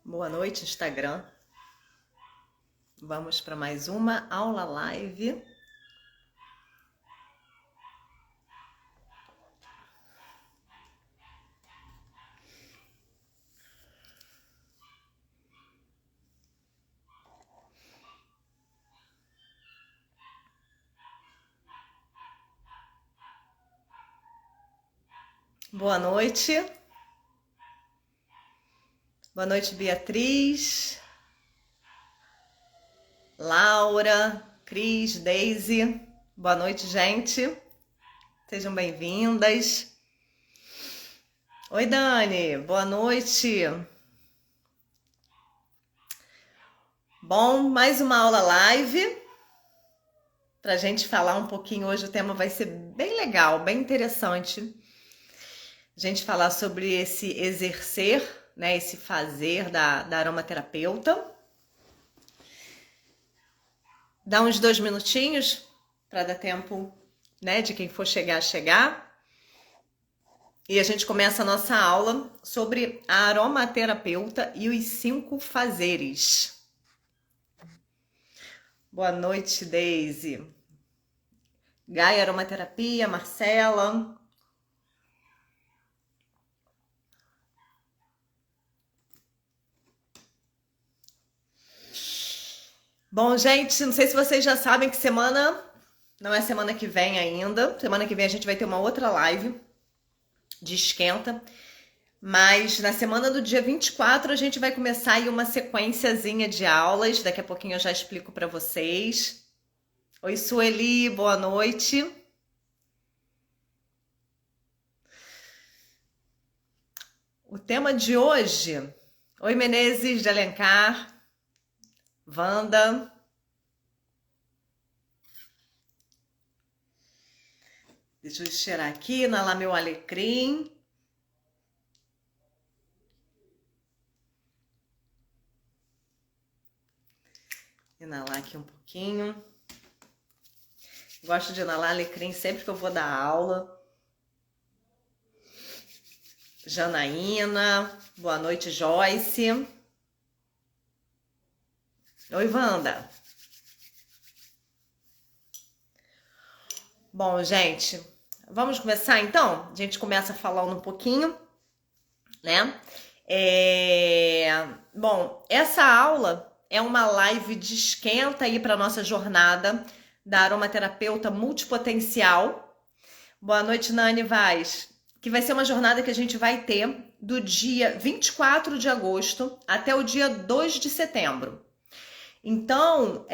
Boa noite, Instagram. Vamos para mais uma aula live. Boa noite. Boa noite, Beatriz, Laura, Cris, Daisy. Boa noite, gente. Sejam bem-vindas. Oi, Dani. Boa noite. Bom, mais uma aula live. Para a gente falar um pouquinho hoje, o tema vai ser bem legal, bem interessante. A gente falar sobre esse exercer, né, esse fazer da aromaterapeuta. Dá uns 2 minutinhos para dar tempo, né, de quem for chegar. E a gente começa a nossa aula sobre a aromaterapeuta e os 5 fazeres. Boa noite, Daisy. Gaia Aromaterapia, Marcela. Bom, gente, não sei se vocês já sabem que semana, não é semana que vem ainda. Semana que vem a gente vai ter uma outra live de esquenta. Mas na semana do dia 24 a gente vai começar aí uma sequenciazinha de aulas. Daqui a pouquinho eu já explico para vocês. Oi, Sueli, boa noite. O tema de hoje... Oi, Menezes de Alencar. Wanda. Deixa eu cheirar aqui, inalar meu alecrim. Inalar aqui um pouquinho. Gosto de inalar alecrim sempre que eu vou dar aula. Janaína. Boa noite, Joyce. Oi, Wanda. Bom, gente, vamos começar então? A gente começa falando um pouquinho, né? Bom, essa aula é uma live de esquenta aí para nossa jornada da aromaterapeuta multipotencial. Boa noite, Nani Vaz. Que vai ser uma jornada que a gente vai ter do dia 24 de agosto até o dia 2 de setembro. Então,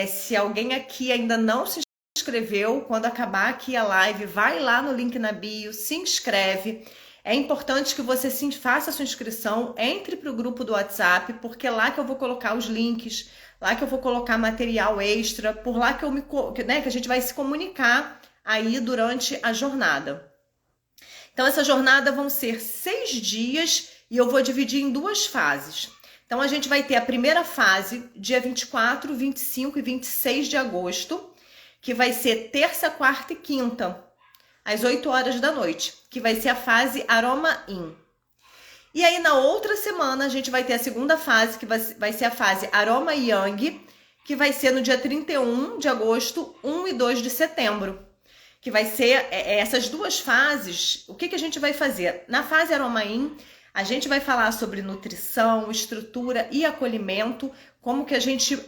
se alguém aqui ainda não se inscreveu, quando acabar aqui a live, vai lá no link na bio, se inscreve. É importante que você faça a sua inscrição, entre para o grupo do WhatsApp, porque é lá que eu vou colocar os links, lá que eu vou colocar material extra, por lá que que a gente vai se comunicar aí durante a jornada. Então, essa jornada vão ser 6 dias e eu vou dividir em 2 fases. Então, a gente vai ter a primeira fase, dia 24, 25 e 26 de agosto, que vai ser terça, quarta e quinta, às 8 horas da noite, que vai ser a fase Aroma In. E aí, na outra semana, a gente vai ter a segunda fase, que vai ser a fase Aroma Yang, que vai ser no dia 31 de agosto, 1 e 2 de setembro. Que vai ser essas 2 fases. O que a gente vai fazer? Na fase Aroma In, a gente vai falar sobre nutrição, estrutura e acolhimento, como que a gente,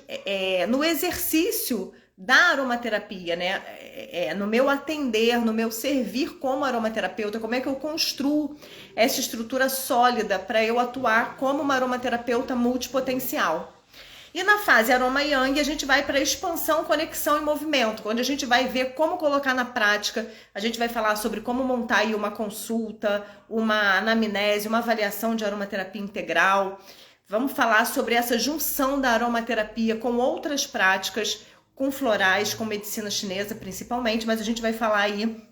no exercício da aromaterapia, né? No meu atender, no meu servir como aromaterapeuta, como é que eu construo essa estrutura sólida para eu atuar como uma aromaterapeuta multipotencial. E na fase Aroma Yang, a gente vai para expansão, conexão e movimento, onde a gente vai ver como colocar na prática, a gente vai falar sobre como montar aí uma consulta, uma anamnese, uma avaliação de aromaterapia integral. Vamos falar sobre essa junção da aromaterapia com outras práticas, com florais, com medicina chinesa principalmente, mas a gente vai falar aí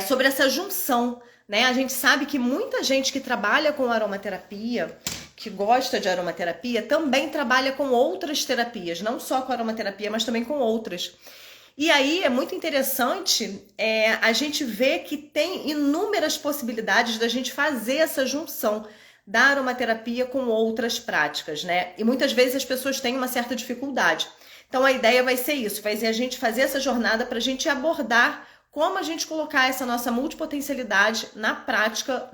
sobre essa junção, né? A gente sabe que muita gente que trabalha com aromaterapia, que gosta de aromaterapia, também trabalha com outras terapias, não só com aromaterapia, mas também com outras. E aí é muito interessante a gente ver que tem inúmeras possibilidades da gente fazer essa junção da aromaterapia com outras práticas, né? E muitas vezes as pessoas têm uma certa dificuldade. Então a ideia vai ser isso, vai ser a gente fazer essa jornada para a gente abordar como a gente colocar essa nossa multipotencialidade na prática,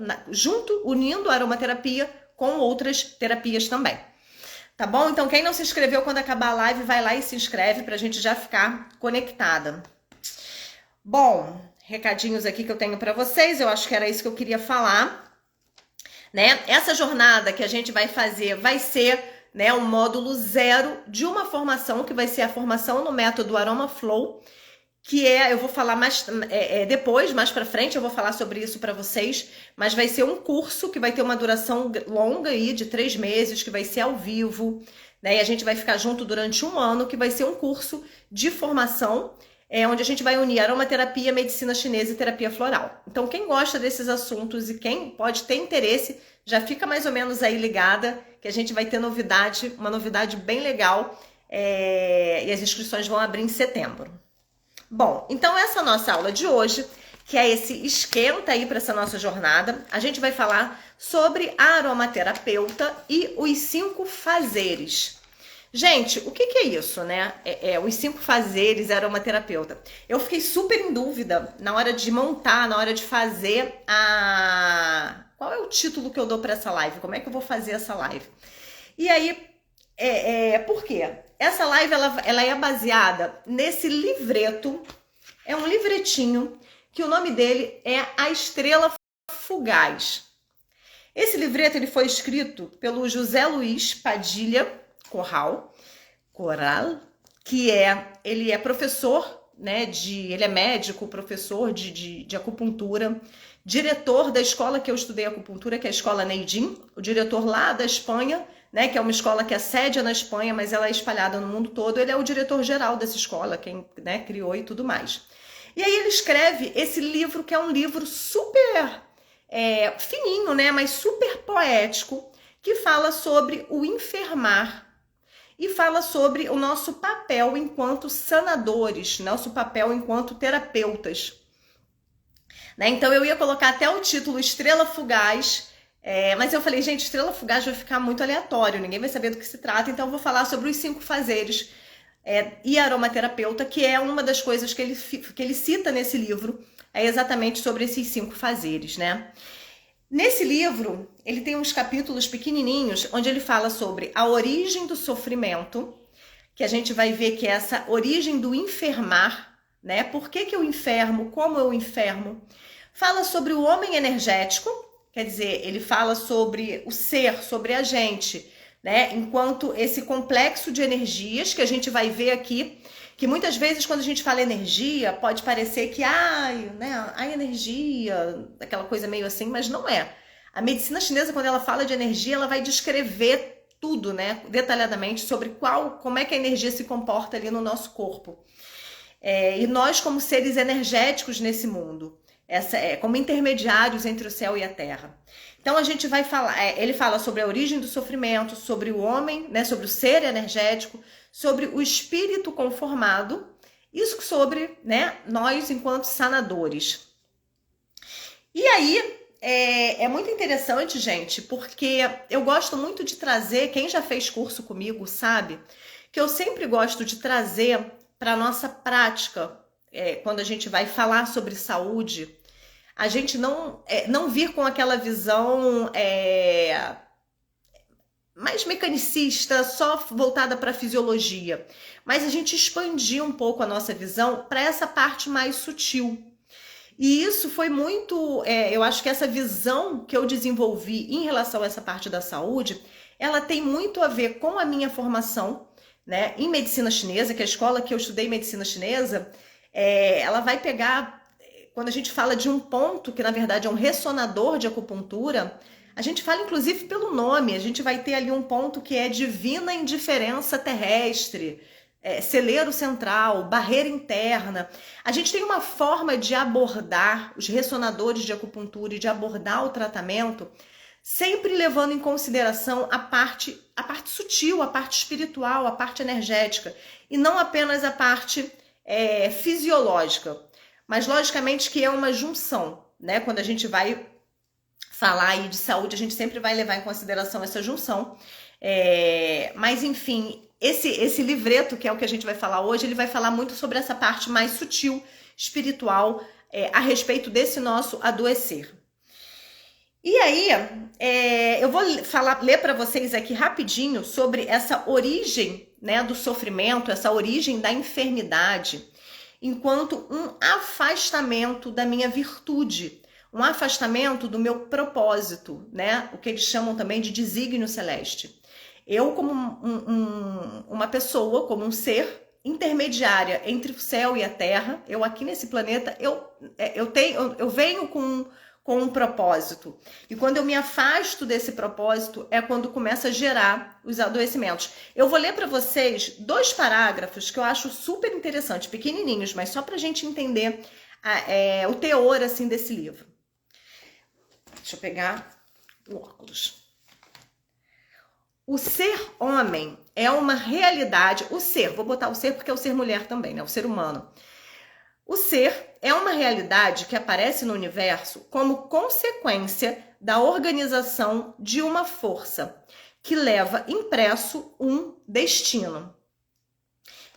unindo a aromaterapia com outras terapias também. Tá bom? Então quem não se inscreveu, quando acabar a live, vai lá e se inscreve para a gente já ficar conectada. Bom, recadinhos aqui que eu tenho para vocês, eu acho que era isso que eu queria falar, né? Essa jornada que a gente vai fazer vai ser, né, um módulo 0 de uma formação que vai ser a formação no método Aroma Flow, que eu vou falar mais depois, mais para frente, eu vou falar sobre isso para vocês, mas vai ser um curso que vai ter uma duração longa aí, de 3 meses, que vai ser ao vivo, né? E a gente vai ficar junto durante 1 ano, que vai ser um curso de formação, onde a gente vai unir aromaterapia, medicina chinesa e terapia floral. Então, quem gosta desses assuntos e quem pode ter interesse, já fica mais ou menos aí ligada, que a gente vai ter novidade, uma novidade bem legal, e as inscrições vão abrir em setembro. Bom, então essa nossa aula de hoje, que é esse esquenta aí para essa nossa jornada, a gente vai falar sobre a aromaterapeuta e os 5 fazeres. Gente, o que é isso, né? Os 5 fazeres aromaterapeuta. Eu fiquei super em dúvida na hora de montar, na hora de fazer qual é o título que eu dou para essa live? Como é que eu vou fazer essa live? E aí, por quê? Essa live ela é baseada nesse livreto, é um livretinho, que o nome dele é A Estrela Fugaz. Esse livreto ele foi escrito pelo José Luiz Padilha Corral, que ele é professor, né, ele é médico, professor de acupuntura, diretor da escola que eu estudei acupuntura, que é a Escola Neidin, o diretor lá da Espanha, né, que é uma escola que é sede na Espanha, mas ela é espalhada no mundo todo. Ele é o diretor-geral dessa escola, quem, né, criou e tudo mais. E aí ele escreve esse livro, que é um livro super fininho, né, mas super poético, que fala sobre o enfermar e fala sobre o nosso papel enquanto sanadores, nosso papel enquanto terapeutas. Né? Então eu ia colocar até o título Estrela Fugaz, mas eu falei, gente, Estrela Fugaz vai ficar muito aleatório, ninguém vai saber do que se trata, então eu vou falar sobre os 5 fazeres e aromaterapeuta, que é uma das coisas que ele cita nesse livro, é exatamente sobre esses 5 fazeres, né? Nesse livro, ele tem uns capítulos pequenininhos, onde ele fala sobre a origem do sofrimento, que a gente vai ver que é essa origem do enfermar, né? Por que eu enfermo? Como eu enfermo? Fala sobre o homem energético, quer dizer, ele fala sobre o ser, sobre a gente, né? Enquanto esse complexo de energias que a gente vai ver aqui, que muitas vezes quando a gente fala energia, pode parecer que, né, a energia, aquela coisa meio assim, mas não é. A medicina chinesa, quando ela fala de energia, ela vai descrever tudo, né, detalhadamente sobre como é que a energia se comporta ali no nosso corpo. E nós, como seres energéticos nesse mundo, como intermediários entre o céu e a terra. Então a gente vai falar, ele fala sobre a origem do sofrimento, sobre o homem, né, sobre o ser energético, sobre o espírito conformado, isso sobre, né, nós enquanto sanadores. E aí é muito interessante, gente, porque eu gosto muito de trazer, quem já fez curso comigo sabe, que eu sempre gosto de trazer para a nossa prática, quando a gente vai falar sobre saúde, a gente não vir com aquela visão mais mecanicista, só voltada para a fisiologia, mas a gente expandir um pouco a nossa visão para essa parte mais sutil. E isso foi muito, eu acho que essa visão que eu desenvolvi em relação a essa parte da saúde, ela tem muito a ver com a minha formação, né, em medicina chinesa, que é a escola que eu estudei medicina chinesa, ela vai pegar, quando a gente fala de um ponto que na verdade é um ressonador de acupuntura, a gente fala inclusive pelo nome, a gente vai ter ali um ponto que é divina indiferença terrestre, celeiro central, barreira interna. A gente tem uma forma de abordar os ressonadores de acupuntura e de abordar o tratamento, sempre levando em consideração a parte sutil, a parte espiritual, a parte energética, e não apenas a parte fisiológica. Mas logicamente que é uma junção, né? Quando a gente vai falar aí de saúde, a gente sempre vai levar em consideração essa junção. Mas, enfim, esse livreto, que é o que a gente vai falar hoje, ele vai falar muito sobre essa parte mais sutil, espiritual, a respeito desse nosso adoecer. E aí, eu vou ler para vocês aqui rapidinho sobre essa origem, né, do sofrimento, essa origem da enfermidade, enquanto um afastamento da minha virtude, um afastamento do meu propósito, né, o que eles chamam também de desígnio celeste. Eu, como uma pessoa, como um ser intermediária entre o céu e a terra, eu aqui nesse planeta, eu venho com um propósito. E quando eu me afasto desse propósito, é quando começa a gerar os adoecimentos. Eu vou ler para vocês 2 parágrafos que eu acho super interessantes, pequenininhos, mas só para a gente entender o teor assim desse livro. Deixa eu pegar o óculos. O ser homem é uma realidade. O ser, vou botar o ser porque é o ser mulher também, né? O ser humano. O ser é uma realidade que aparece no universo como consequência da organização de uma força que leva impresso um destino.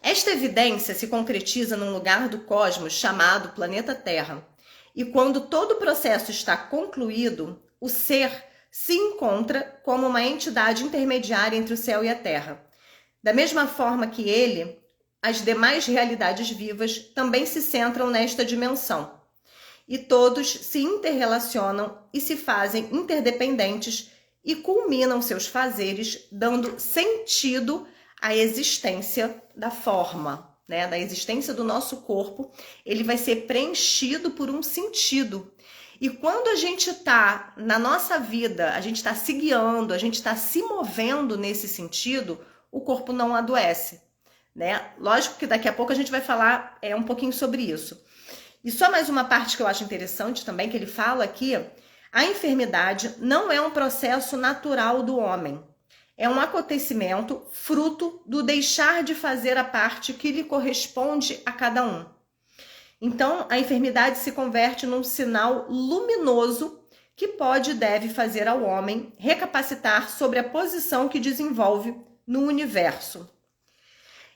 Esta evidência se concretiza num lugar do cosmos chamado planeta Terra. E quando todo o processo está concluído, o ser se encontra como uma entidade intermediária entre o céu e a terra. Da mesma forma que ele, as demais realidades vivas também se centram nesta dimensão. E todos se interrelacionam e se fazem interdependentes e culminam seus fazeres, dando sentido à existência da forma, né? Da existência do nosso corpo. Ele vai ser preenchido por um sentido. E quando a gente está na nossa vida, a gente está se guiando, a gente está se movendo nesse sentido, o corpo não adoece, né? Lógico que daqui a pouco a gente vai falar um pouquinho sobre isso. E só mais uma parte que eu acho interessante também, que ele fala aqui, a enfermidade não é um processo natural do homem. É um acontecimento fruto do deixar de fazer a parte que lhe corresponde a cada um. Então, a enfermidade se converte num sinal luminoso que pode e deve fazer ao homem recapacitar sobre a posição que desenvolve no universo.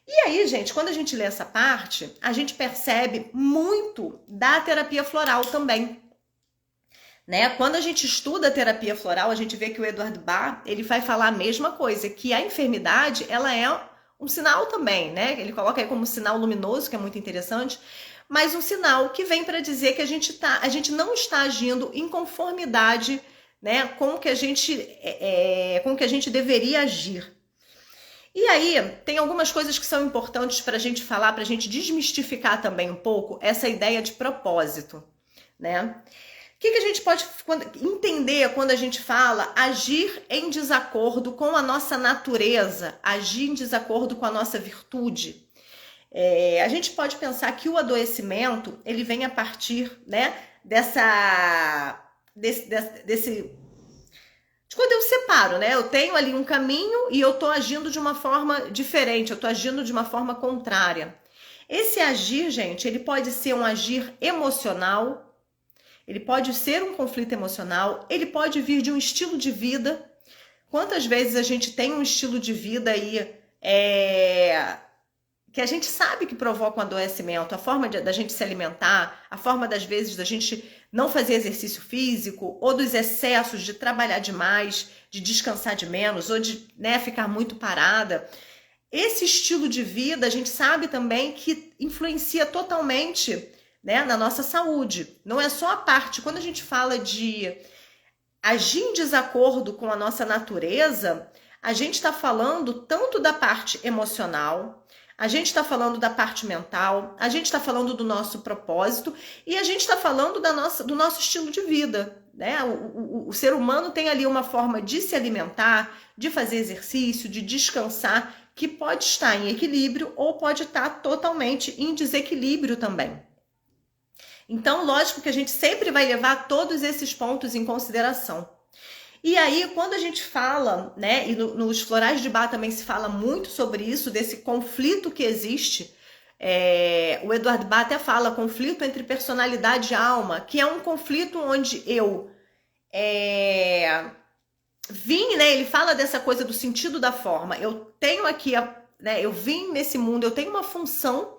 E aí, gente, quando a gente lê essa parte, a gente percebe muito da terapia floral também. Né? Quando a gente estuda a terapia floral, a gente vê que o Edward Bach, ele vai falar a mesma coisa, que a enfermidade, ela é um sinal também, né? Ele coloca aí como um sinal luminoso, que é muito interessante, mas um sinal que vem para dizer que a gente não está agindo em conformidade, né, com o que a gente deveria agir. E aí, tem algumas coisas que são importantes para a gente falar, para a gente desmistificar também um pouco essa ideia de propósito, né? O que a gente pode entender quando a gente fala agir em desacordo com a nossa natureza, agir em desacordo com a nossa virtude? A gente pode pensar que o adoecimento, ele vem a partir, né, de quando eu separo, né? Eu tenho ali um caminho e eu tô agindo de uma forma diferente, eu tô agindo de uma forma contrária. Esse agir, gente, ele pode ser um agir emocional, ele pode ser um conflito emocional, ele pode vir de um estilo de vida. Quantas vezes a gente tem um estilo de vida aí que a gente sabe que provoca um adoecimento, a forma da gente se alimentar, a forma das vezes da gente não fazer exercício físico, ou dos excessos de trabalhar demais, de descansar de menos, ou de, né, ficar muito parada. Esse estilo de vida a gente sabe também que influencia totalmente, né, na nossa saúde. Não é só a parte, quando a gente fala de agir em desacordo com a nossa natureza, a gente está falando tanto da parte emocional, a gente está falando da parte mental, a gente está falando do nosso propósito e a gente está falando do nosso estilo de vida, né? O ser humano tem ali uma forma de se alimentar, de fazer exercício, de descansar, que pode estar em equilíbrio ou pode estar totalmente em desequilíbrio também. Então, lógico que a gente sempre vai levar todos esses pontos em consideração. E aí, quando a gente fala, né, e nos florais de Bach também se fala muito sobre isso, desse conflito que existe, o Edward Bach até fala conflito entre personalidade e alma, que é um conflito onde eu vim, né? Ele fala dessa coisa do sentido da forma. Eu tenho aqui, né? Eu vim nesse mundo, eu tenho uma função,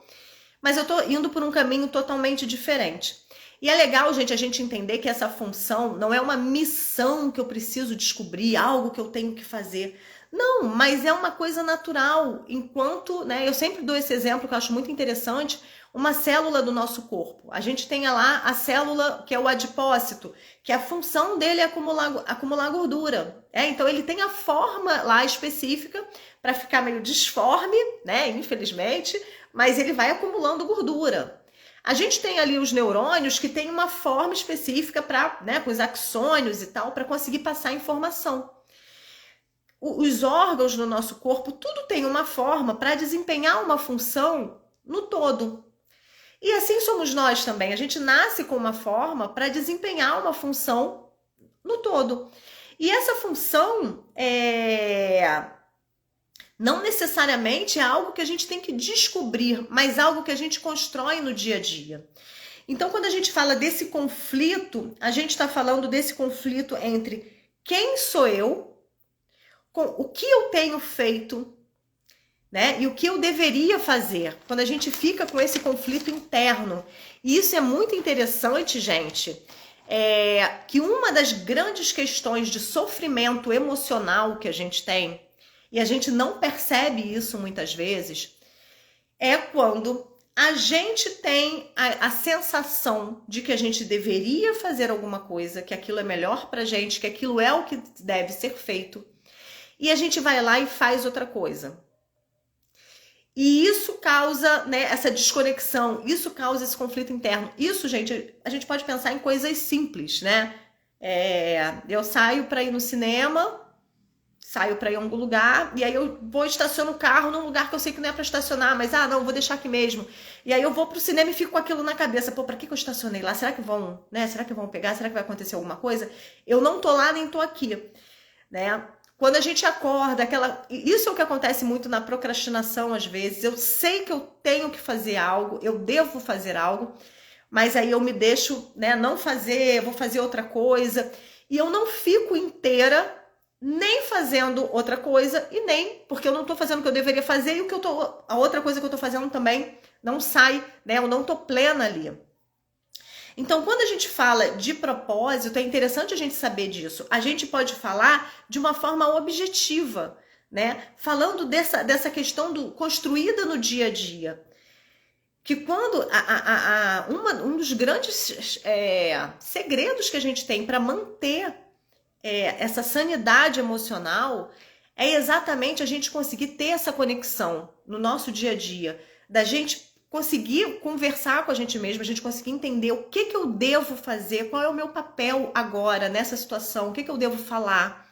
mas eu tô indo por um caminho totalmente diferente. E é legal, gente, a gente entender que essa função não é uma missão que eu preciso descobrir, algo que eu tenho que fazer. Não, mas é uma coisa natural. Enquanto, né, eu sempre dou esse exemplo que eu acho muito interessante, uma célula do nosso corpo. A gente tem lá a célula que é o adipócito, que a função dele é acumular gordura. Então ele tem a forma lá específica para ficar meio disforme, né, infelizmente, mas ele vai acumulando gordura. A gente tem ali os neurônios que tem uma forma específica para, né, com os axônios e tal, para conseguir passar informação. Os órgãos do nosso corpo, tudo tem uma forma para desempenhar uma função no todo. E assim somos nós também. A gente nasce com uma forma para desempenhar uma função no todo. E essa função não necessariamente é algo que a gente tem que descobrir, mas algo que a gente constrói no dia a dia. Então, quando a gente fala desse conflito, a gente está falando desse conflito entre quem sou eu, com o que eu tenho feito, né? E o que eu deveria fazer. Quando a gente fica com esse conflito interno. E isso é muito interessante, gente. Que uma das grandes questões de sofrimento emocional que a gente tem, e a gente não percebe isso muitas vezes, é quando a gente tem a sensação de que a gente deveria fazer alguma coisa, que aquilo é melhor pra gente, que aquilo é o que deve ser feito, e a gente vai lá e faz outra coisa. E isso causa, né, essa desconexão, isso causa esse conflito interno. Isso, gente, a gente pode pensar em coisas simples, né? Eu saio para ir no cinema, saio para ir a algum lugar, e aí eu vou estaciono o carro num lugar que eu sei que não é para estacionar, mas não, vou deixar aqui mesmo. E aí eu vou pro cinema e fico com aquilo na cabeça. Pô, para que eu estacionei lá? Será que vão, né? Será que vão pegar? Será que vai acontecer alguma coisa? Eu não tô lá nem tô aqui, né? Quando a gente acorda, isso é o que acontece muito na procrastinação às vezes. Eu sei que eu tenho que fazer algo, eu devo fazer algo, mas aí eu me deixo, né, não fazer, vou fazer outra coisa, e eu não fico inteira nem fazendo outra coisa e nem porque eu não tô fazendo o que eu deveria fazer, e a outra coisa que eu tô fazendo também não sai, né? Eu não tô plena ali. Então, quando a gente fala de propósito, é interessante a gente saber disso. A gente pode falar de uma forma objetiva, né? Falando dessa questão construída no dia a dia. Que quando um dos grandes segredos que a gente tem para manter essa sanidade emocional é exatamente a gente conseguir ter essa conexão no nosso dia a dia, da gente conseguir conversar com a gente mesmo, a gente conseguir entender o que eu devo fazer, qual é o meu papel agora nessa situação, o que eu devo falar.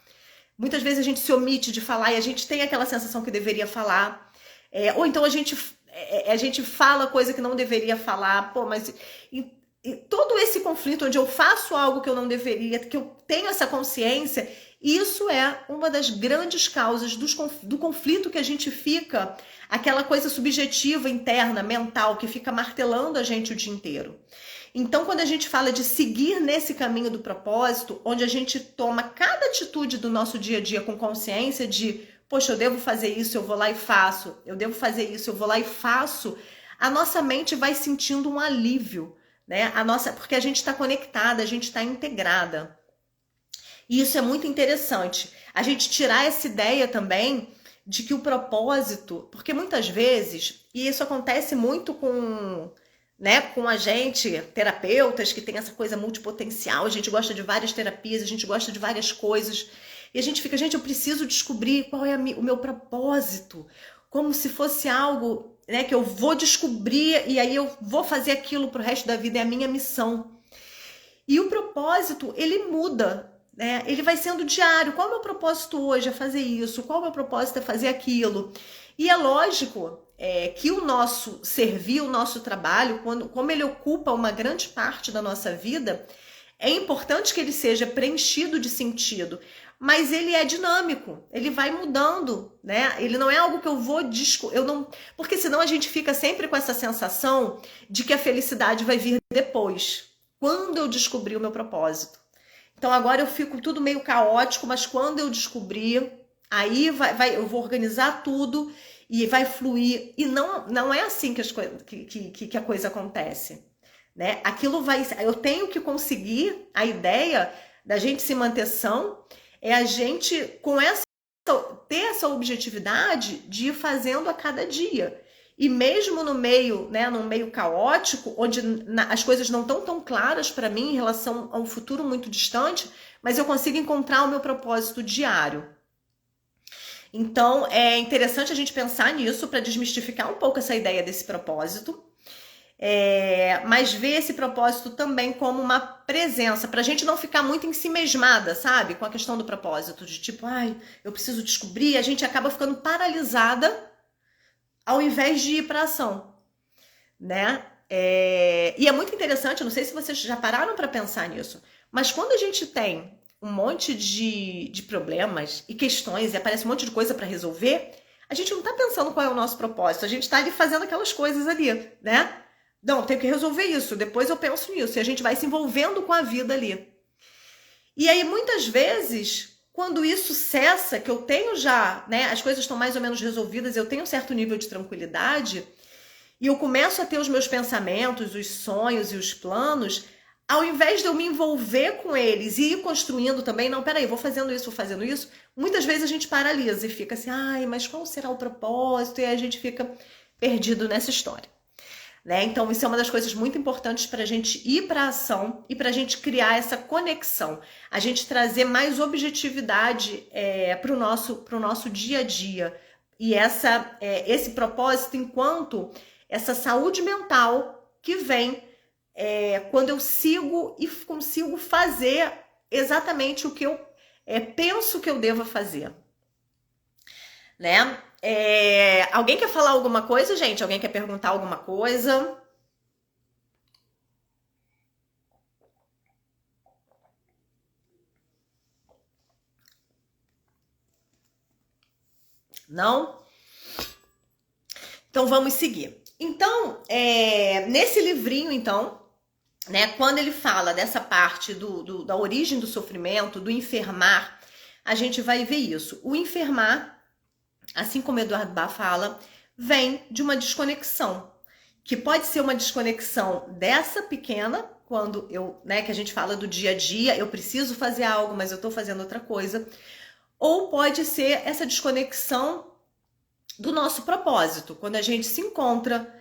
Muitas vezes a gente se omite de falar e a gente tem aquela sensação que deveria falar. Ou então a gente fala coisa que não deveria falar. Pô, mas e todo esse conflito onde eu faço algo que eu não deveria, que eu tenho essa consciência, isso é uma das grandes causas do conflito que a gente fica, aquela coisa subjetiva, interna, mental, que fica martelando a gente o dia inteiro. Então, quando a gente fala de seguir nesse caminho do propósito, onde a gente toma cada atitude do nosso dia a dia com consciência de, poxa, eu devo fazer isso, eu vou lá e faço, eu devo fazer isso, eu vou lá e faço, a nossa mente vai sentindo um alívio, né? Porque a gente está conectada, a gente está integrada. E isso é muito interessante. A gente tirar essa ideia também de que o propósito, porque muitas vezes, e isso acontece muito com a gente, terapeutas que tem essa coisa multipotencial, a gente gosta de várias terapias, a gente gosta de várias coisas, e a gente fica, gente, eu preciso descobrir qual é o meu propósito, como se fosse algo, né, que eu vou descobrir e aí eu vou fazer aquilo pro resto da vida, é a minha missão. E o propósito, ele muda, né? Ele vai sendo diário. Qual é o meu propósito hoje? É fazer isso. Qual é o meu propósito? É fazer aquilo. E é lógico que o nosso servir, o nosso trabalho, como ele ocupa uma grande parte da nossa vida, é importante que ele seja preenchido de sentido. Mas ele é dinâmico, ele vai mudando, né? Ele não é algo que eu vou porque senão a gente fica sempre com essa sensação de que a felicidade vai vir depois, quando eu descobrir o meu propósito. Então agora eu fico tudo meio caótico, mas quando eu descobrir, aí eu vou organizar tudo e vai fluir. E não é assim que, que a coisa acontece, né? Aquilo eu tenho que conseguir, a ideia da gente se manter são, é a gente ter essa objetividade de ir fazendo a cada dia. E mesmo no meio, né, num meio caótico, onde as coisas não estão tão claras para mim em relação a um futuro muito distante, mas eu consigo encontrar o meu propósito diário. Então, é interessante a gente pensar nisso para desmistificar um pouco essa ideia desse propósito, mas ver esse propósito também como uma presença, para a gente não ficar muito ensimesmada, sabe? Com a questão do propósito, de tipo, ai, eu preciso descobrir, a gente acaba ficando paralisada ao invés de ir para ação, né? E é muito interessante, eu não sei se vocês já pararam para pensar nisso, mas quando a gente tem um monte de problemas e questões e aparece um monte de coisa para resolver, a gente não tá pensando qual é o nosso propósito, a gente tá ali fazendo aquelas coisas ali, né? Não, tenho que resolver isso, depois eu penso nisso, e a gente vai se envolvendo com a vida ali. E aí, muitas vezes, quando isso cessa, que eu tenho já, né, as coisas estão mais ou menos resolvidas, eu tenho um certo nível de tranquilidade, e eu começo a ter os meus pensamentos, os sonhos e os planos, ao invés de eu me envolver com eles e ir construindo também, não, peraí, vou fazendo isso, muitas vezes a gente paralisa e fica assim, ai, mas qual será o propósito? E aí a gente fica perdido nessa história. Né? Então, isso é uma das coisas muito importantes para a gente ir para a ação e para a gente criar essa conexão, a gente trazer mais objetividade para o nosso dia a dia. E esse propósito enquanto essa saúde mental que vem quando eu sigo e consigo fazer exatamente o que eu penso que eu devo fazer. Né? Alguém quer falar alguma coisa, gente? Alguém quer perguntar alguma coisa? Não? Então vamos seguir. Então, nesse livrinho, então, né, quando ele fala dessa parte da origem do sofrimento, do enfermar, a gente vai ver isso. O enfermar, assim como Eduardo Bach fala, vem de uma desconexão, que pode ser uma desconexão dessa pequena, quando que a gente fala do dia a dia, eu preciso fazer algo, mas eu estou fazendo outra coisa, ou pode ser essa desconexão do nosso propósito, quando a gente se encontra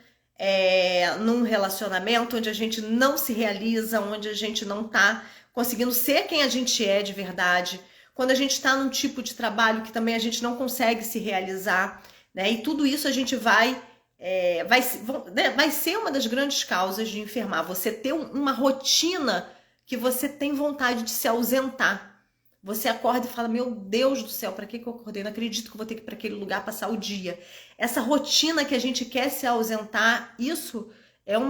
num relacionamento onde a gente não se realiza, onde a gente não está conseguindo ser quem a gente é de verdade, quando a gente está num tipo de trabalho que também a gente não consegue se realizar, né? E tudo isso a gente vai ser uma das grandes causas de enfermar. Você ter uma rotina que você tem vontade de se ausentar. Você acorda e fala, meu Deus do céu, para que eu acordei? Não acredito que eu vou ter que ir para aquele lugar passar o dia. Essa rotina que a gente quer se ausentar, isso é um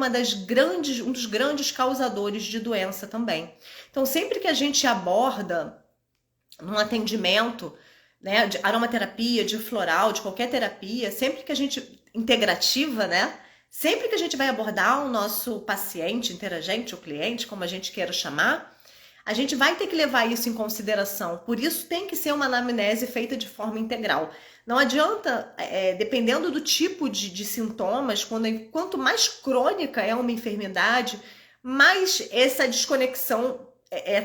dos grandes causadores de doença também. Então, sempre que a gente aborda num atendimento, né, de aromaterapia, de floral, de qualquer terapia, sempre que a gente integrativa, né, sempre que a gente vai abordar o nosso paciente, interagente ou cliente, como a gente queira chamar, a gente vai ter que levar isso em consideração. Por isso tem que ser uma anamnese feita de forma integral. Não adianta, dependendo do tipo de sintomas, quanto mais crônica é uma enfermidade, mais essa desconexão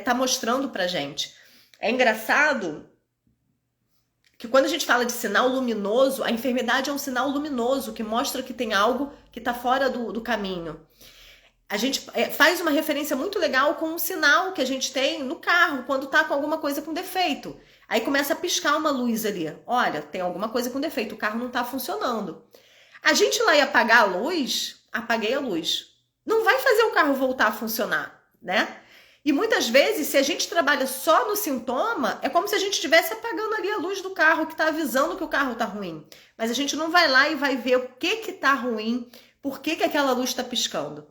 tá mostrando pra gente. É engraçado que quando a gente fala de sinal luminoso, a enfermidade é um sinal luminoso que mostra que tem algo que está fora do caminho. A gente faz uma referência muito legal com um sinal que a gente tem no carro, quando tá com alguma coisa com defeito. Aí começa a piscar uma luz ali. Olha, tem alguma coisa com defeito, o carro não tá funcionando. A gente lá ia apagar a luz, apaguei a luz. Não vai fazer o carro voltar a funcionar, né? E muitas vezes, se a gente trabalha só no sintoma, é como se a gente estivesse apagando ali a luz do carro, que está avisando que o carro está ruim. Mas a gente não vai lá e vai ver o que está ruim, por que aquela luz está piscando.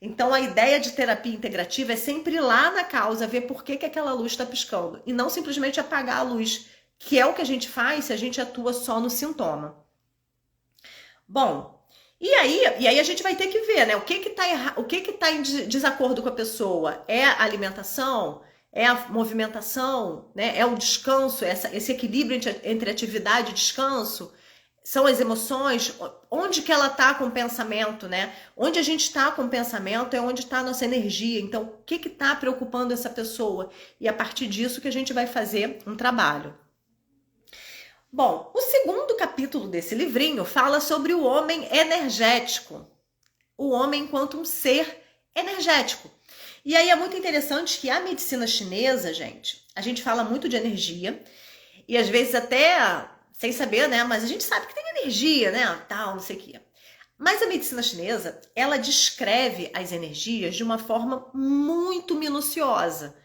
Então, a ideia de terapia integrativa é sempre ir lá na causa, ver por que aquela luz está piscando. E não simplesmente apagar a luz, que é o que a gente faz se a gente atua só no sintoma. Bom, e aí a gente vai ter que ver, né? O que tá em desacordo com a pessoa? É a alimentação? É a movimentação, né? É o descanso, esse equilíbrio entre atividade e descanso? São as emoções? Onde que ela está com o pensamento, né? Onde a gente está com o pensamento é onde está a nossa energia. Então, o que está preocupando essa pessoa? E a partir disso que a gente vai fazer um trabalho. Bom, o segundo capítulo desse livrinho fala sobre o homem energético. O homem enquanto um ser energético. E aí é muito interessante que a medicina chinesa, gente, a gente fala muito de energia e às vezes até sem saber, né? Mas a gente sabe que tem energia, né? Tal, não sei o quê. Mas a medicina chinesa, ela descreve as energias de uma forma muito minuciosa.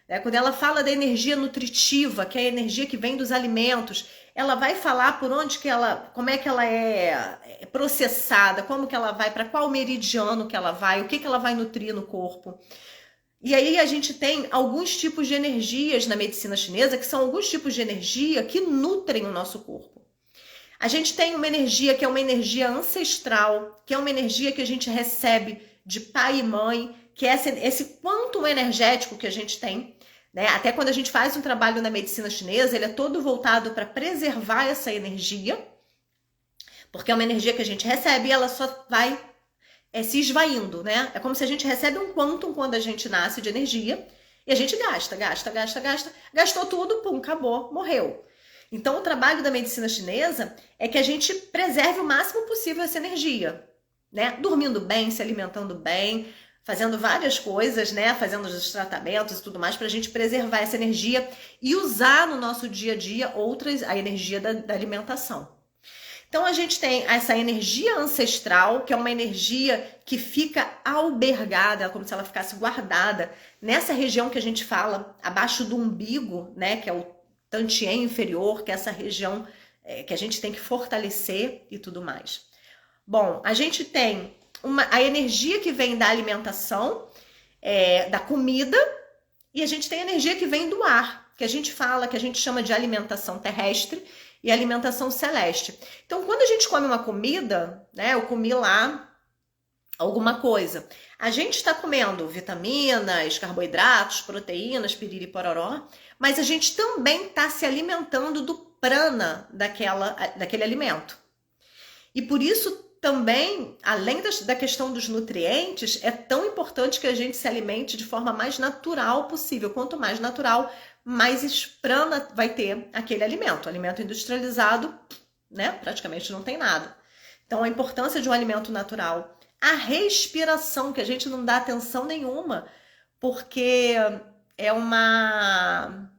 Né? Quando ela fala da energia nutritiva, que é a energia que vem dos alimentos, ela vai falar por onde que ela, como é que ela é processada, como que ela vai, para qual meridiano que ela vai, o que que ela vai nutrir no corpo. E aí a gente tem alguns tipos de energias na medicina chinesa, que são alguns tipos de energia que nutrem o nosso corpo. A gente tem uma energia que é uma energia ancestral, que é uma energia que a gente recebe de pai e mãe, que é esse quantum energético que a gente tem, né? Até quando a gente faz um trabalho na medicina chinesa, ele é todo voltado para preservar essa energia, porque é uma energia que a gente recebe e ela só vai se esvaindo, né? É como se a gente recebe um quantum quando a gente nasce de energia e a gente gasta, gastou tudo, pum, acabou, morreu. Então, o trabalho da medicina chinesa é que a gente preserve o máximo possível essa energia, né? Dormindo bem, se alimentando bem, fazendo várias coisas, né? Fazendo os tratamentos e tudo mais para a gente preservar essa energia e usar no nosso dia a dia a energia da alimentação. Então, a gente tem essa energia ancestral, que é uma energia que fica albergada, como se ela ficasse guardada nessa região que a gente fala, abaixo do umbigo, né? Que é o tantien inferior, que é essa região que a gente tem que fortalecer e tudo mais. Bom, a gente tem a energia que vem da alimentação, da comida, e a gente tem a energia que vem do ar, que a gente fala, que a gente chama de alimentação terrestre e alimentação celeste. Então, quando a gente come uma comida, né, eu comi lá alguma coisa, a gente está comendo vitaminas, carboidratos, proteínas, piriri pororó, mas a gente também está se alimentando do prana daquele alimento. E por isso também, além da questão dos nutrientes, é tão importante que a gente se alimente de forma mais natural possível. Quanto mais natural, mais prana vai ter aquele alimento. O alimento industrializado, né, praticamente não tem nada. Então, a importância de um alimento natural. A respiração, que a gente não dá atenção nenhuma, porque é uma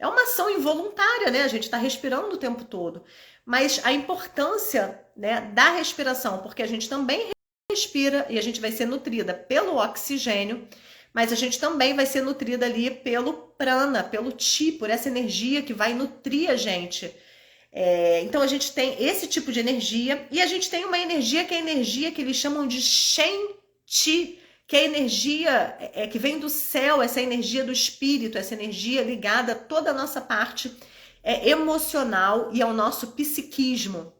ação involuntária, né? A gente está respirando o tempo todo. Mas a importância, né, da respiração, porque a gente também respira e a gente vai ser nutrida pelo oxigênio, mas a gente também vai ser nutrida ali pelo prana, pelo chi, por essa energia que vai nutrir a gente. Então a gente tem esse tipo de energia e a gente tem uma energia que é a energia que eles chamam de Shen Qi, que é a energia que vem do céu, essa energia do espírito, essa energia ligada a toda a nossa parte emocional e ao nosso psiquismo.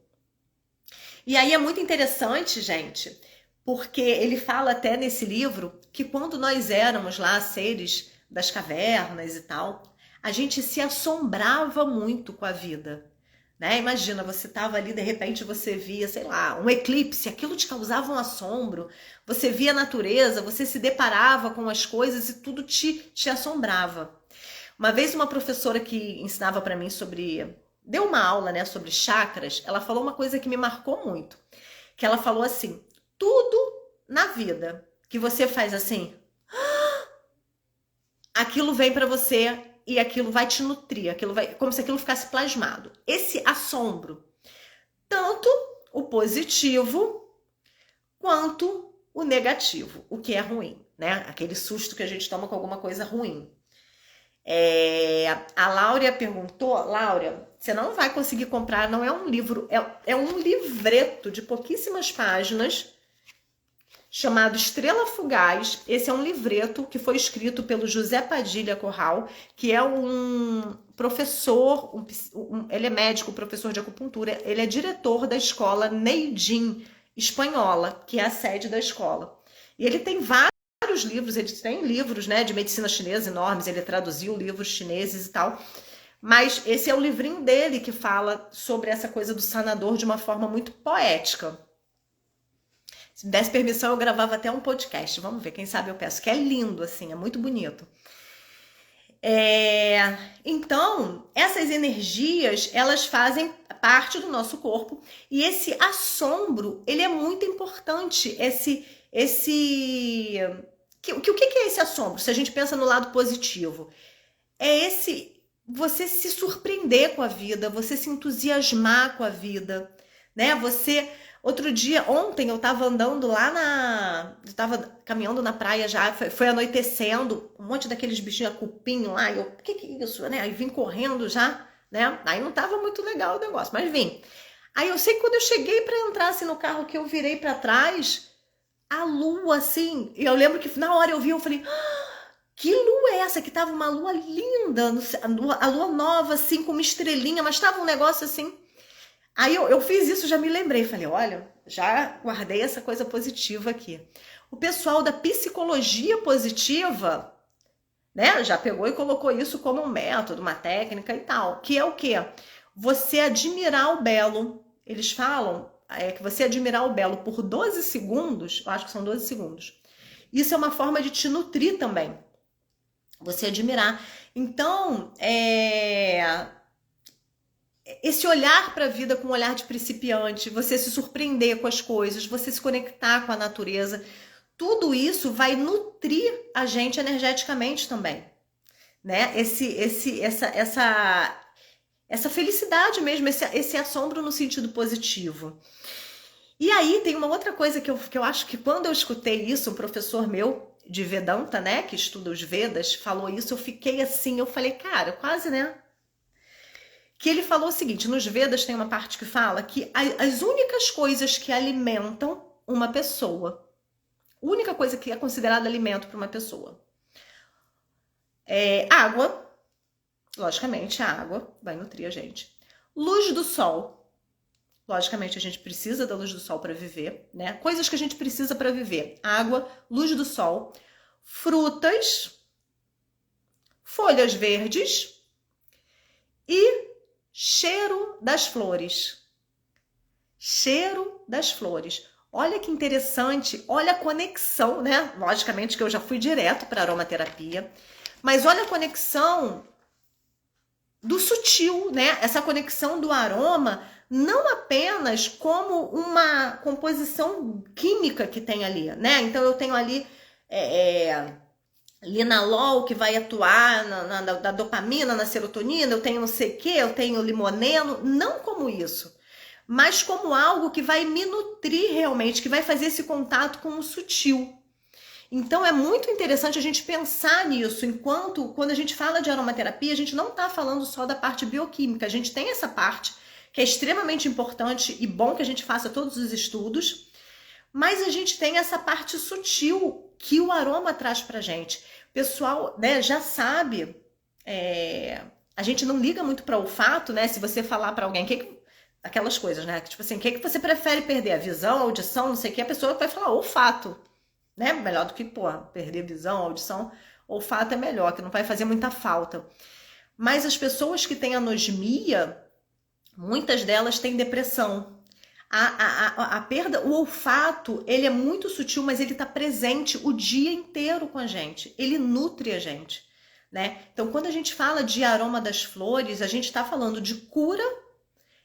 E aí é muito interessante, gente, porque ele fala até nesse livro que quando nós éramos lá seres das cavernas e tal, a gente se assombrava muito com a vida. Né? Imagina, você estava ali, de repente você via, sei lá, um eclipse, aquilo te causava um assombro, você via a natureza, você se deparava com as coisas e tudo te assombrava. Uma vez uma professora que ensinava para mim deu uma aula, né, sobre chakras, ela falou uma coisa que me marcou muito, que ela falou assim, tudo na vida que você faz assim, aquilo vem para você e aquilo vai te nutrir, como se aquilo ficasse plasmado. Esse assombro, tanto o positivo quanto o negativo, o que é ruim, né? Aquele susto que a gente toma com alguma coisa ruim. A Laura perguntou, Laura, você não vai conseguir comprar, não é um livro, é um livreto de pouquíssimas páginas, chamado Estrela Fugaz. Esse é um livreto que foi escrito pelo José Padilha Corral, que é um professor, ele é médico, professor de acupuntura, ele é diretor da escola Neijin espanhola, que é a sede da escola. E ele tem vários vários livros, ele tem livros, né, de medicina chinesa enormes, ele traduziu livros chineses e tal, mas esse é o livrinho dele que fala sobre essa coisa do sanador de uma forma muito poética. Se me desse permissão, eu gravava até um podcast, vamos ver, quem sabe eu peço, que é lindo, assim, é muito bonito. Então, essas energias, elas fazem parte do nosso corpo, e esse assombro, ele é muito importante, o que é esse assombro? Se a gente pensa no lado positivo, é você se surpreender com a vida, você se entusiasmar com a vida, né? Ontem eu tava andando eu tava caminhando na praia já, foi anoitecendo, um monte daqueles bichinhos, cupim lá, o que é isso, né? Aí vim correndo já, né? Aí não tava muito legal o negócio, mas vim. Aí eu sei que quando eu cheguei para entrar assim no carro, que eu virei para trás, a lua assim, e eu lembro que na hora eu vi, eu falei, que lua é essa? Que tava uma lua linda, a lua nova assim, com uma estrelinha, mas tava um negócio assim. Aí eu fiz isso, já me lembrei, falei, olha, já guardei essa coisa positiva aqui. O pessoal da psicologia positiva, né, já pegou e colocou isso como um método, uma técnica e tal, que é o quê? Você admirar o belo. Eles falam que você admirar o belo por 12 segundos, eu acho que são 12 segundos, isso é uma forma de te nutrir também. Você admirar. Então, esse olhar para a vida com um olhar de principiante, você se surpreender com as coisas, você se conectar com a natureza, tudo isso vai nutrir a gente energeticamente também, né? Essa felicidade mesmo, esse assombro no sentido positivo. E aí tem uma outra coisa que eu acho que quando eu escutei isso, um professor meu de Vedanta, né, que estuda os Vedas, falou isso, eu fiquei assim, eu falei, cara, quase, né? Que ele falou o seguinte, nos Vedas tem uma parte que fala que as únicas coisas que alimentam uma pessoa, a única coisa que é considerada alimento para uma pessoa, é água, logicamente a água vai nutrir a gente, luz do sol, logicamente a gente precisa da luz do sol para viver, né? Coisas que a gente precisa para viver, água, luz do sol, frutas, folhas verdes e cheiro das flores. Cheiro das flores. Olha que interessante, olha a conexão, né? Logicamente que eu já fui direto para aromaterapia, mas olha a conexão do sutil, né? Essa conexão do aroma, não apenas como uma composição química que tem ali, né? Então eu tenho ali linalol que vai atuar na dopamina, na serotonina, eu tenho não sei o que, eu tenho limoneno, não como isso, mas como algo que vai me nutrir realmente, que vai fazer esse contato com o sutil. Então é muito interessante a gente pensar nisso, quando a gente fala de aromaterapia, a gente não está falando só da parte bioquímica, a gente tem essa parte que é extremamente importante e bom que a gente faça todos os estudos, mas a gente tem essa parte sutil que o aroma traz pra gente. O pessoal, né, já sabe, a gente não liga muito para olfato, né? Se você falar para alguém, aquelas coisas, né? Tipo assim, o que você prefere perder? A visão, a audição, não sei o que, a pessoa vai falar olfato, né? Melhor do que, perder visão, audição, olfato é melhor, que não vai fazer muita falta. Mas as pessoas que têm anosmia, muitas delas têm depressão. A perda, o olfato, ele é muito sutil, mas ele está presente o dia inteiro com a gente. Ele nutre a gente, né? Então, quando a gente fala de aroma das flores, a gente está falando de cura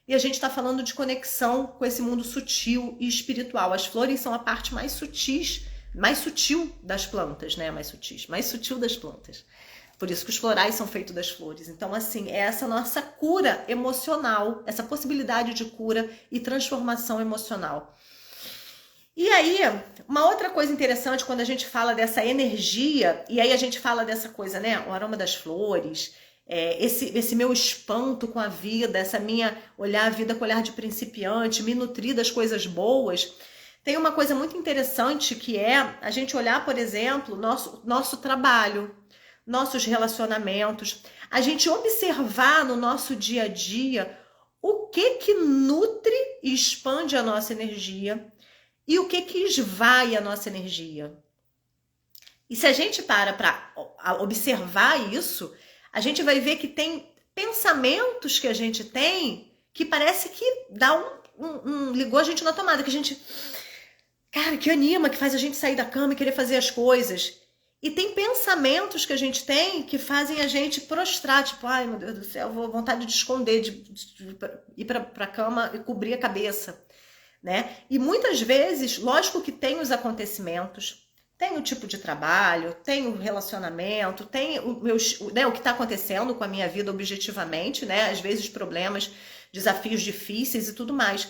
e a gente está falando de conexão com esse mundo sutil e espiritual. As flores são a parte mais sutil das plantas, né? Mais sutil das plantas. Por isso que os florais são feitos das flores. Então, assim, é essa nossa cura emocional, essa possibilidade de cura e transformação emocional. E aí, uma outra coisa interessante quando a gente fala dessa energia, e aí a gente fala dessa coisa, né? O aroma das flores, esse meu espanto com a vida, essa minha olhar a vida com olhar de principiante, me nutrir das coisas boas. Tem uma coisa muito interessante que é a gente olhar, por exemplo, nosso trabalho, nossos relacionamentos, a gente observar no nosso dia a dia o que nutre e expande a nossa energia e o que esvai a nossa energia. E se a gente para observar isso, a gente vai ver que tem pensamentos que a gente tem que parece que dá ligou a gente na tomada, que a gente, cara, que anima, que faz a gente sair da cama e querer fazer as coisas. E tem pensamentos que a gente tem que fazem a gente prostrar, tipo, ai meu Deus do céu, vou vontade de esconder, de ir pra cama e cobrir a cabeça, né? E muitas vezes, lógico que tem os acontecimentos, tem o tipo de trabalho, tem o relacionamento, tem o que está acontecendo com a minha vida objetivamente, né? Às vezes problemas, desafios difíceis e tudo mais.